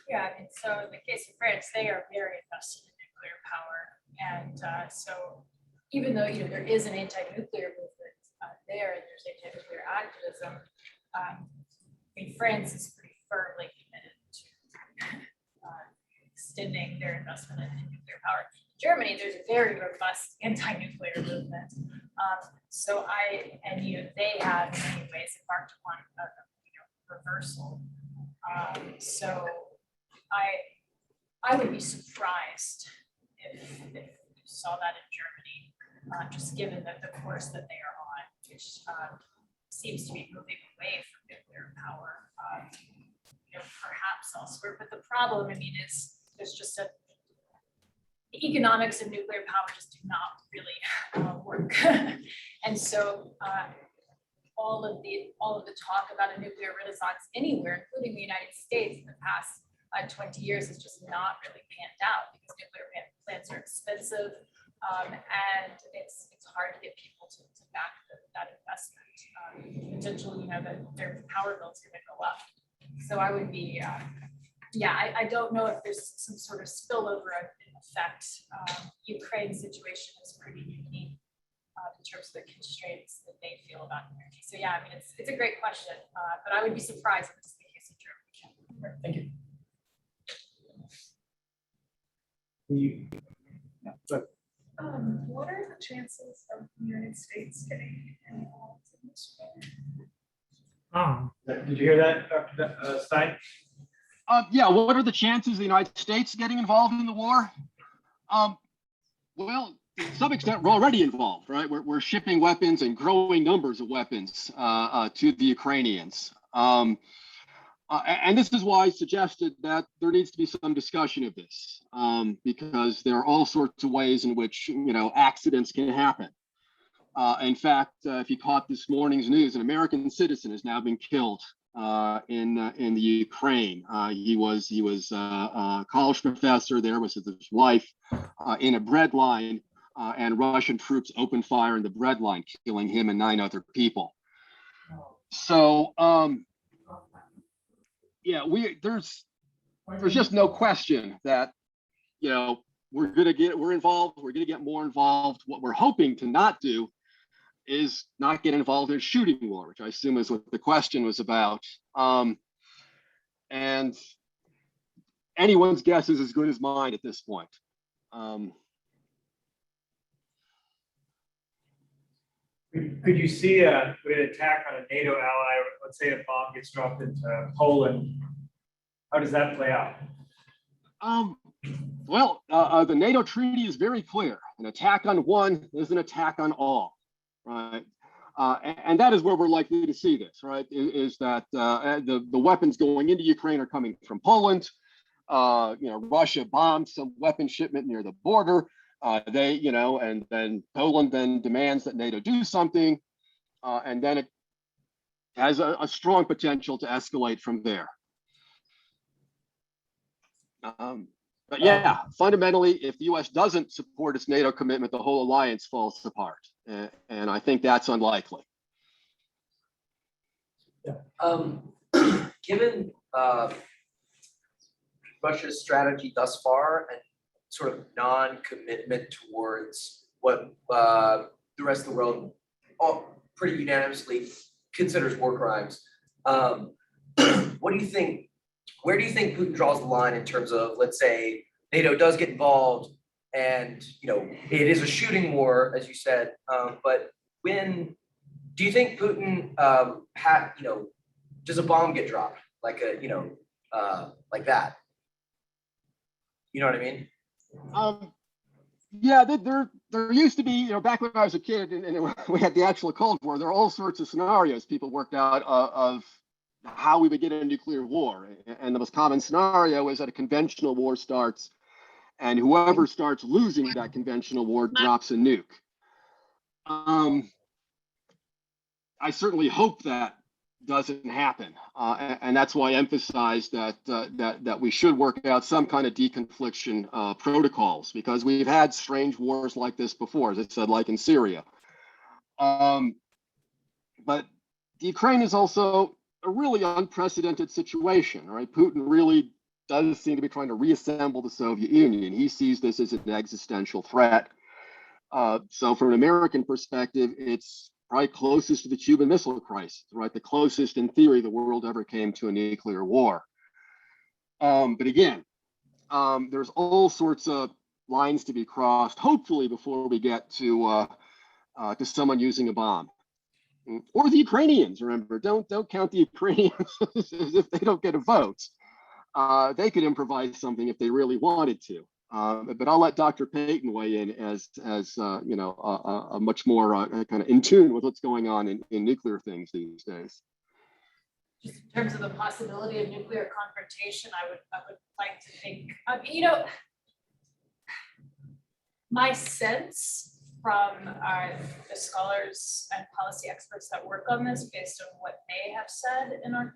Yeah, I mean, so in the case of France, they are very invested in nuclear power. And so even though, there is an anti-nuclear movement there, and there's anti-nuclear activism, I mean, France is pretty firmly committed to extending their investment in nuclear power. Germany, there's a very robust anti-nuclear movement. They have in many ways embarked upon a reversal. So I would be surprised if you saw that in Germany, just given that the course that they are on, which seems to be moving away from nuclear power, perhaps elsewhere. But the problem, I mean, is there's just the economics of nuclear power just do not really work. And so all of the talk about a nuclear renaissance anywhere, including the United States in the past 20 years, has just not really panned out because nuclear plants are expensive, and it's hard to get people to back that investment. Potentially, that their power bill's going to go up. So I would be, I don't know if there's some sort of spillover effect. Ukraine's situation is pretty unique in terms of the constraints that they feel about energy. So yeah, I mean, it's a great question, but I would be surprised if it's the case of Germany. Thank you. What are the chances of the United States getting involved in this war? Did you hear that, Dr. Stein? Yeah, what are the chances of the United States getting involved in the war? Well, to some extent, we're already involved, right? We're shipping weapons and growing numbers of weapons to the Ukrainians. And this is why I suggested that there needs to be some discussion of this, because there are all sorts of ways in which, accidents can happen. In fact, if you caught this morning's news, an American citizen has now been killed in the Ukraine. He was a college professor there, was with his wife in a bread line, and Russian troops opened fire in the bread line, killing him and 9 other people. So, yeah, there's just no question that, we're involved, we're gonna get more involved. What we're hoping to not do is not get involved in a shooting war, which I assume is what the question was about. And anyone's guess is as good as mine at this point. Could you see an attack on a NATO ally, or let's say a bomb gets dropped into Poland? How does that play out? Well, the NATO treaty is very clear. An attack on one is an attack on all, right? And that is where we're likely to see this, right? Is that the weapons going into Ukraine are coming from Poland. Russia bombed some weapon shipment near the border. And then Poland then demands that NATO do something, and then it has a strong potential to escalate from there. But yeah, fundamentally, if the U.S. doesn't support its NATO commitment, the whole alliance falls apart, and I think that's unlikely. Given Russia's strategy thus far and sort of non-commitment towards what the rest of the world pretty unanimously considers war crimes, what do you think? Where do you think Putin draws the line in terms of, let's say, NATO does get involved, and it is a shooting war, as you said, but when do you think Putin does a bomb get dropped like like that? You know what I mean? Yeah, there used to be, back when I was a kid and we had the actual Cold War, there are all sorts of scenarios people worked out of how we would get a nuclear war. And the most common scenario is that a conventional war starts and whoever starts losing that conventional war drops a nuke. I certainly hope that doesn't happen. And that's why I emphasize that we should work out some kind of deconfliction protocols, because we've had strange wars like this before, as I said, like in Syria. But the Ukraine is also a really unprecedented situation, right? Putin really does seem to be trying to reassemble the Soviet Union. He sees this as an existential threat. So from an American perspective, it's probably closest to the Cuban Missile Crisis, right? The closest in theory the world ever came to a nuclear war. But again, there's all sorts of lines to be crossed, hopefully before we get to someone using a bomb. Or the Ukrainians, remember, don't count the Ukrainians as if they don't get a vote. They could improvise something if they really wanted to. But I'll let Dr. Peyton weigh in as you know, a much more kind of in tune with what's going on in nuclear things these days. Just in terms of the possibility of nuclear confrontation, I would like to think, you know, my sense from the scholars and policy experts that work on this, based on what they have said in our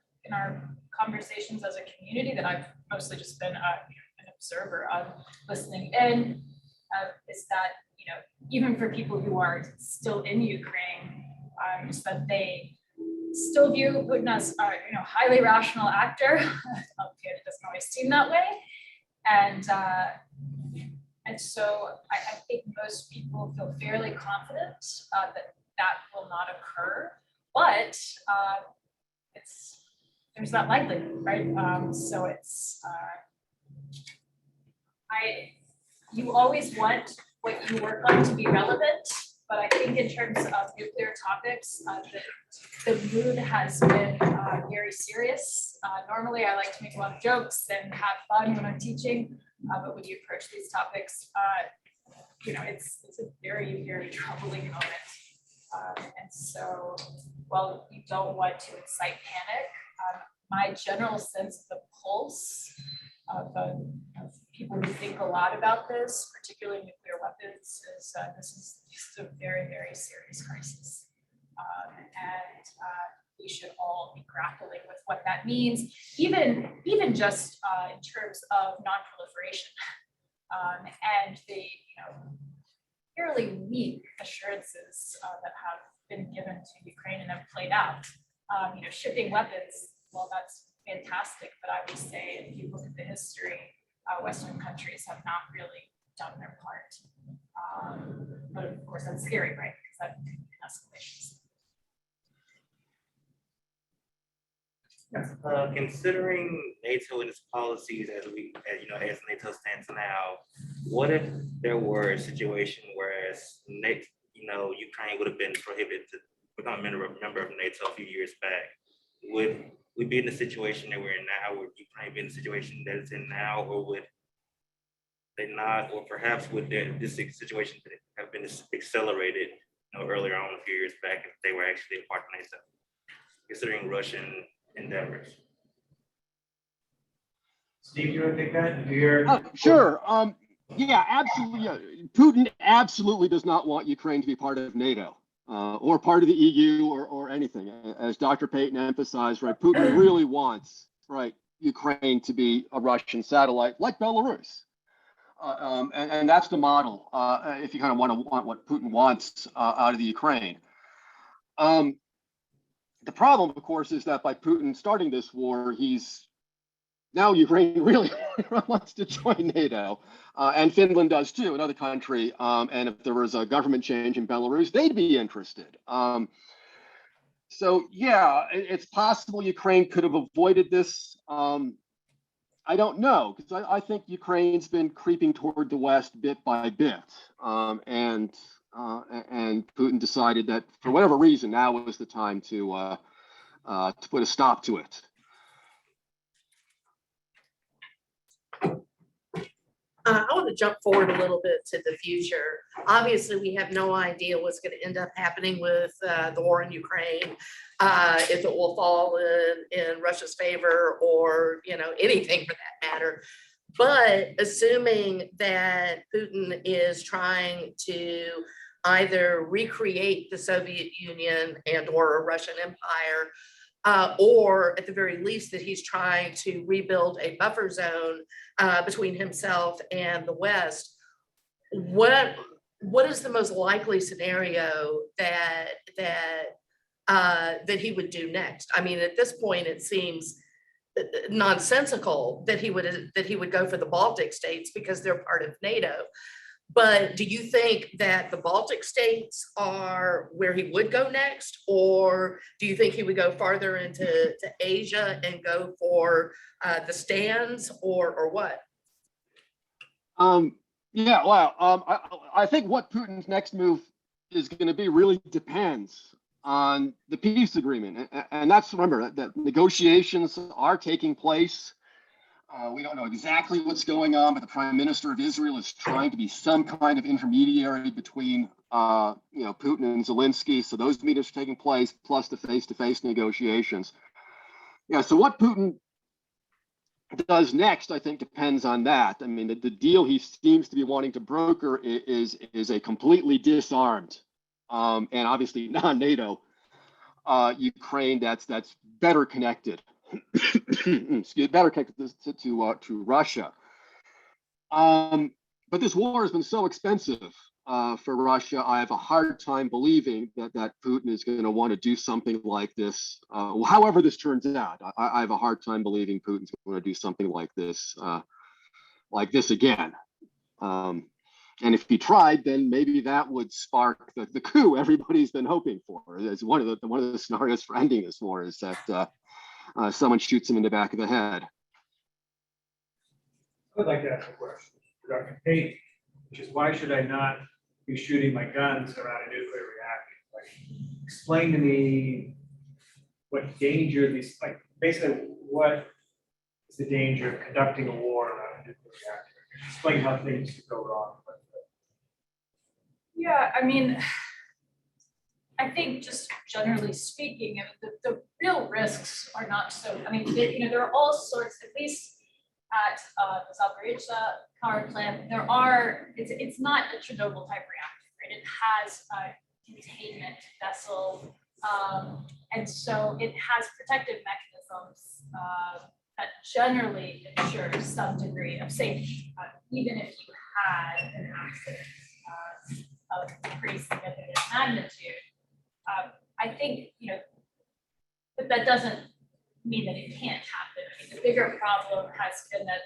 conversations as a community, that I've mostly just been an observer of listening in, is that, you know, even for people who are still in Ukraine, is that they still view Putin as a, you know, highly rational actor. It doesn't always seem that way, and so I think most people feel fairly confident that will not occur, but there's that likelihood, right? So you always want what you work on to be relevant, but I think in terms of nuclear topics, the mood has been very serious. Normally, I like to make a lot of jokes and have fun when I'm teaching, but when you approach these topics, you know, it's a very, very troubling moment. And so, while you don't want to incite panic, my general sense of the pulse of people who think a lot about this, particularly nuclear weapons, is this is a very, very serious crisis. And we should all be grappling with what that means, even just in terms of non-proliferation and the, you know, fairly weak assurances that have been given to Ukraine and have played out. You know, shipping weapons, well, that's fantastic, but I would say if you look at the history, Western countries have not really done their part. But of course, that's scary, right? Because that could be escalations. Considering NATO and its policies as as NATO stands now, what if there were a situation where Ukraine would have been prohibited to become a member of NATO a few years back? Would we be in the situation that we're in now? Would Ukraine be in the situation that it's in now, or would they not? Or perhaps would this situation have been accelerated, earlier on a few years back if they were actually a part of NATO, considering Russian endeavors? Steve, you want to take that? Sure. Yeah, absolutely. Yeah. Putin absolutely does not want Ukraine to be part of NATO or part of the EU or anything. As Dr. Peyton emphasized, right, Putin really wants, right, Ukraine to be a Russian satellite like Belarus. And that's the model, if you kind of want what Putin wants out of the Ukraine. The problem, of course, is that by Putin starting this war, now Ukraine really wants to join NATO, and Finland does too, another country. And if there was a government change in Belarus, they'd be interested. So yeah, it's possible Ukraine could have avoided this. I don't know, because I think Ukraine's been creeping toward the West bit by bit, and Putin decided that for whatever reason now was the time to put a stop to it. I want to jump forward a little bit to the future. Obviously, we have no idea what's going to end up happening with the war in Ukraine, if it will fall in Russia's favor or anything for that matter. But assuming that Putin is trying to either recreate the Soviet Union and or a Russian empire, or at the very least that he's trying to rebuild a buffer zone between himself and the West, what what is the most likely scenario that he would do next? I mean, at this point, it seems nonsensical that he would go for the Baltic states because they're part of NATO. But do you think that the Baltic states are where he would go next? Or do you think he would go farther into Asia and go for the stands or what? Yeah, well, I think what Putin's next move is going to be really depends on the peace agreement. And that's, remember, that negotiations are taking place. We don't know exactly what's going on, but the Prime Minister of Israel is trying to be some kind of intermediary between, Putin and Zelensky. So those meetings are taking place, plus the face-to-face negotiations. Yeah, so what Putin does next, I think, depends on that. I mean, the deal he seems to be wanting to broker is a completely disarmed and obviously non-NATO Ukraine that's better connected. Better connected to Russia. But this war has been so expensive for Russia. I have a hard time believing that Putin is going to want to do something like this. However this turns out, I have a hard time believing Putin's going to do something like this again. And if he tried, then maybe that would spark the coup everybody's been hoping for. It's one of the scenarios for ending this war is that someone shoots him in the back of the head. I would like to ask a question for Dr. Peyton, which is why should I not be shooting my guns around a nuclear reactor? Like, explain to me what danger these, like, basically what is the danger of conducting a war around a nuclear reactor? Explain how things could go wrong. Yeah, I mean, I think just generally speaking, the real risks are not so, I mean, there are all sorts, at least at the Zaporizhzhia power plant, it's not a Chernobyl type reactor, right? It has a containment vessel, and so it has protective mechanisms that generally ensure some degree of safety, even if you had an accident of pretty significant magnitude. I think, but that doesn't mean that it can't happen. I mean, the bigger problem has been that,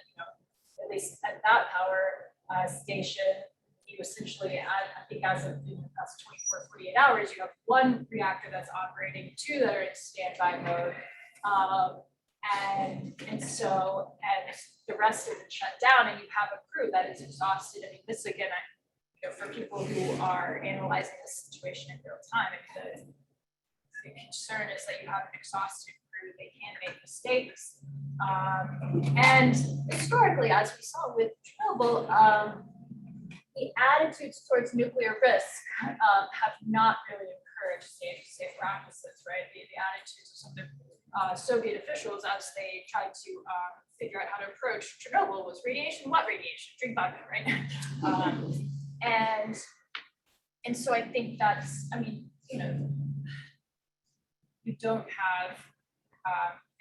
at least at that power station, you essentially, I think as of the past 24, 48 hours, you have one reactor that's operating, two that are in standby mode. And so the rest of it shut down, and you have a crew that is exhausted. I mean, this again, for people who are analyzing this situation in real time, the concern is that you have an exhausted crew, they can make mistakes. And historically, as we saw with Chernobyl, the attitudes towards nuclear risk have not really encouraged safe practices, right? The attitudes of some of the Soviet officials as they tried to figure out how to approach Chernobyl was radiation, what radiation? Drink vodka, right? And so I think that's, I mean, you don't have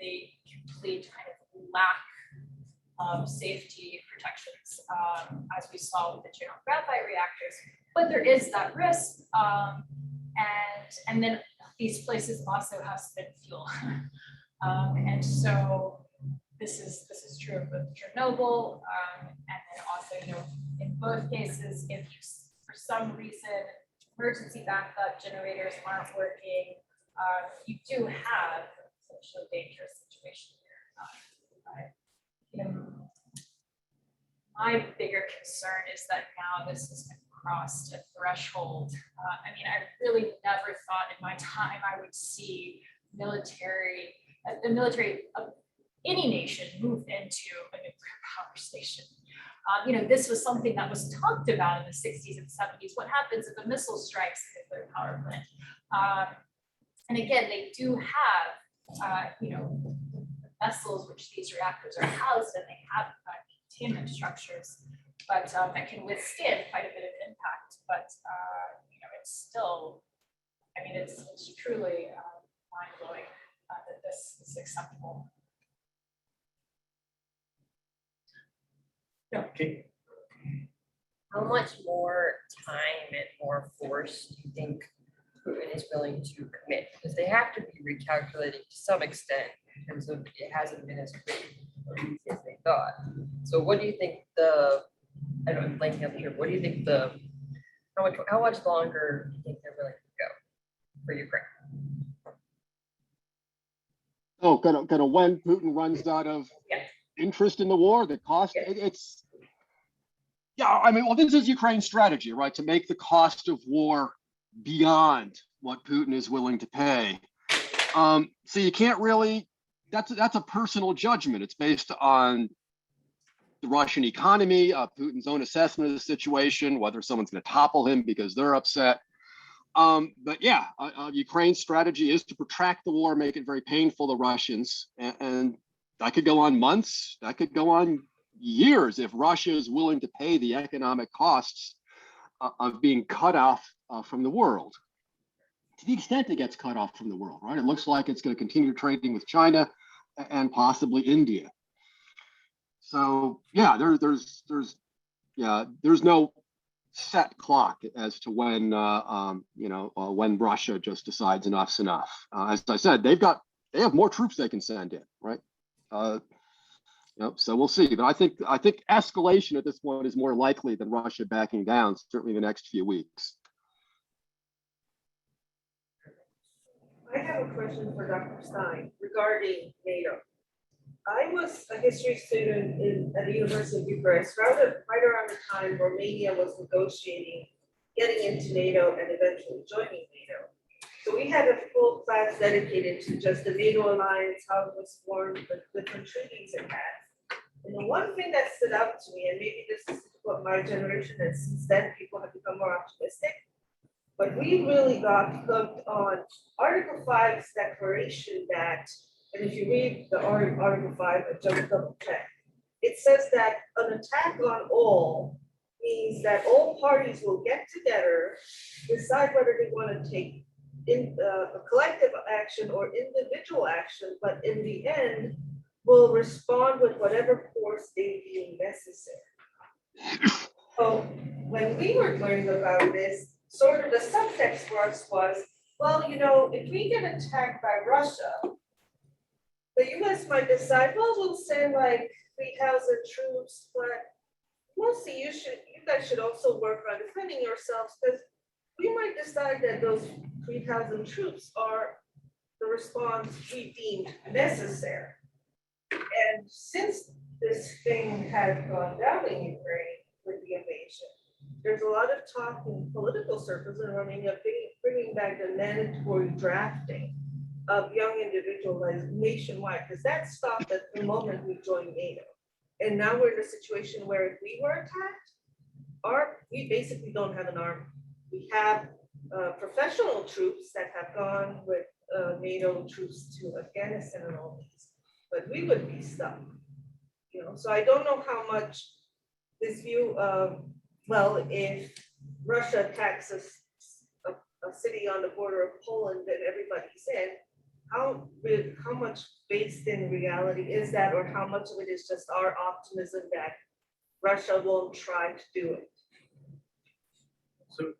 the complete kind of lack of safety protections as we saw with the Chernobyl graphite reactors, but there is that risk, and then these places also have spent fuel, and so this is true of both Chernobyl, and then also, in both cases, if you, for some reason, emergency backup generators aren't working, you do have such a dangerous situation here. My bigger concern is that now this has been crossed a threshold. I mean, I really never thought in my time I would see the military of any nation move into a nuclear power station. This was something that was talked about in the 60s and 70s. What happens if a missile strikes a nuclear power plant? And again, they do have, vessels which these reactors are housed in. They have containment structures, but that can withstand quite a bit of impact. But it's still, I mean, it's truly mind blowing that this is acceptable. Yeah, okay. How much more time and more force do you think Putin is willing to commit? Because they have to be recalculating to some extent in terms of it hasn't been as quick or easy as they thought. So what do you think I don't know, blanking up here, what do you think how much longer do you think they're willing to go for Ukraine? Oh, gonna when Putin runs out of Yeah. interest in the war, the cost, Yeah. it's, yeah, I mean, well, this is Ukraine's strategy, right? To make the cost of war beyond what Putin is willing to pay. So you can't really, that's a personal judgment. It's based on the Russian economy, Putin's own assessment of the situation, whether someone's going to topple him because they're upset. But yeah, Ukraine's strategy is to protract the war, make it very painful to Russians, and that could go on months, that could go on years if Russia is willing to pay the economic costs of being cut off from the world. To the extent it gets cut off from the world, right? It looks like it's going to continue trading with China and possibly India. So yeah, there's no set clock as to when when Russia just decides enough's enough. As I said, they have more troops they can send in, right? So we'll see. But I think escalation at this point is more likely than Russia backing down, certainly the next few weeks. I have a question for Dr. Stein regarding NATO. I was a history student at the University of Bucharest, right around the time Romania was negotiating getting into NATO and eventually joining NATO. So we had a full class dedicated to just the NATO alliance, how it was formed, the different treaties it had. And the one thing that stood out to me, and maybe this is what my generation, and since then people have become more optimistic, but we really got hooked on Article 5's declaration that, and if you read the Article 5, I just double check, it says that an attack on all means that all parties will get together, decide whether they want to take a collective action or individual action, but in the end, will respond with whatever force they deem necessary. So when we were learning about this, sort of the subtext for us was, well, if we get attacked by Russia, the US might decide, well, we'll send like 3,000 troops, but mostly you guys should also work on defending yourselves, because we might decide that those 3,000 troops are the response we deemed necessary. And since this thing had gone down in Ukraine with the invasion, there's a lot of talk in political circles in Romania bringing back the mandatory drafting of young individuals nationwide, because that stopped at the moment we joined NATO. And now we're in a situation where if we were attacked, we basically don't have an army. We have professional troops that have gone with NATO troops to Afghanistan and all these, but we would be stuck. So I don't know how much this view of, well, if Russia attacks a city on the border of Poland, then everybody's in. How much based in reality is that, or how much of it is just our optimism that Russia won't try to do it? So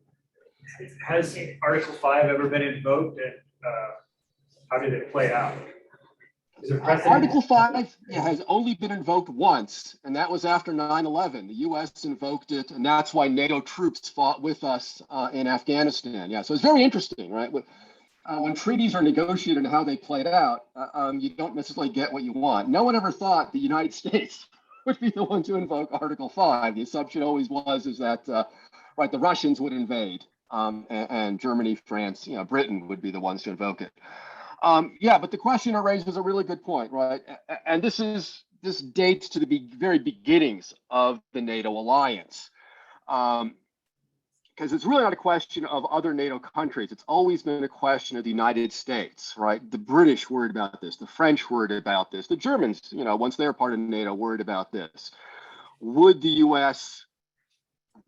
has Article 5 ever been invoked, and how did it play out? Is there precedent? Article 5 has only been invoked once, and that was after 9/11. The US invoked it, and that's why NATO troops fought with us in Afghanistan. Yeah, so it's very interesting, right? When treaties are negotiated and how they played out, you don't necessarily get what you want. No one ever thought the United States would be the one to invoke Article 5. The assumption always is that the Russians would invade, and Germany, France, Britain would be the ones to invoke it. But the questioner raises a really good point, right? And this dates to the very beginnings of the NATO alliance. Because it's really not a question of other NATO countries. It's always been a question of the United States, right? The British worried about this, the French worried about this, the Germans, once they're part of NATO, worried about this. Would the US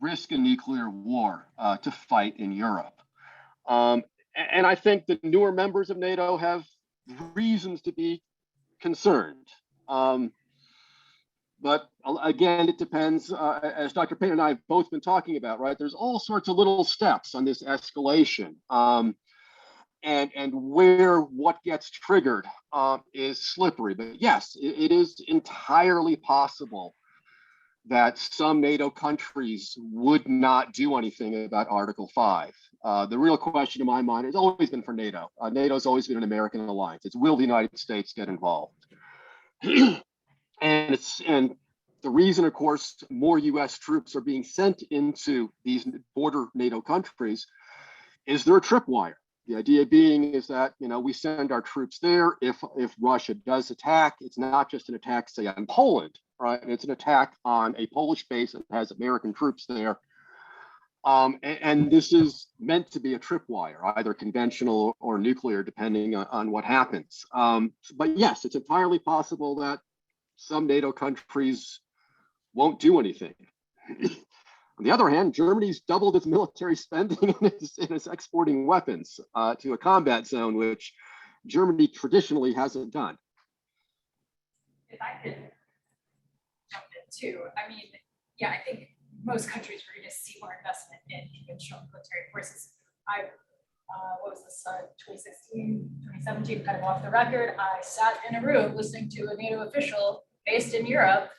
risk a nuclear war to fight in Europe? And I think the newer members of NATO have reasons to be concerned. But again, it depends, as Dr. Payne and I have both been talking about, right? There's all sorts of little steps on this escalation. And where what gets triggered is slippery. But yes, it is entirely possible that some NATO countries would not do anything about Article 5. The real question in my mind has always been for NATO. NATO's always been an American alliance. It's will the United States get involved? And the reason, of course, more US troops are being sent into these border NATO countries is they're a tripwire. The idea being is that, we send our troops there. If Russia does attack, it's not just an attack, say, on Poland, right? It's an attack on a Polish base that has American troops there. And this is meant to be a tripwire, either conventional or nuclear, depending on what happens. But yes, it's entirely possible that some NATO countries won't do anything. On the other hand, Germany's doubled its military spending and is exporting weapons to a combat zone, which Germany traditionally hasn't done. If I could jump in too, I mean, yeah, I think most countries are going to see more investment in conventional military forces. What was this, 2016, 2017, kind of off the record, I sat in a room listening to a NATO official based in Europe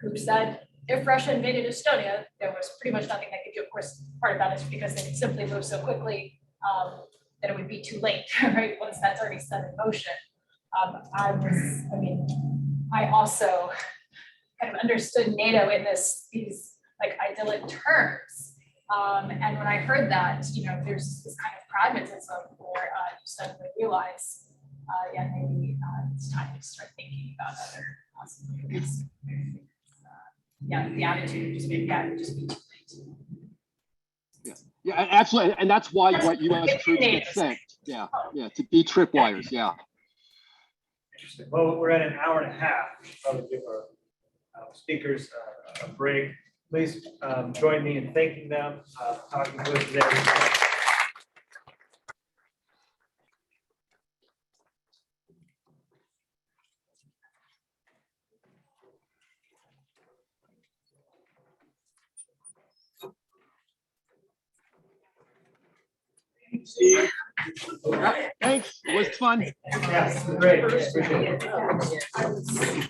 who said, if Russia invaded Estonia, there was pretty much nothing they could do. Of course, part of that is because they simply moved so quickly that it would be too late, right? Once that's already set in motion. I also kind of understood NATO in these like idyllic terms. And when I heard that, there's this kind of pragmatism where you suddenly realize, maybe it's time to start thinking about other possibilities. The attitude would just be, it would just be too late. Yeah, absolutely. And that's why what US troops get sent. Yeah, to be tripwires. Yeah. Interesting. Well, we're at an hour and a half. We should probably give our speakers a break. Please join me in thanking them, talking to us today. Thanks. It was fun. Yes, great. Appreciate it.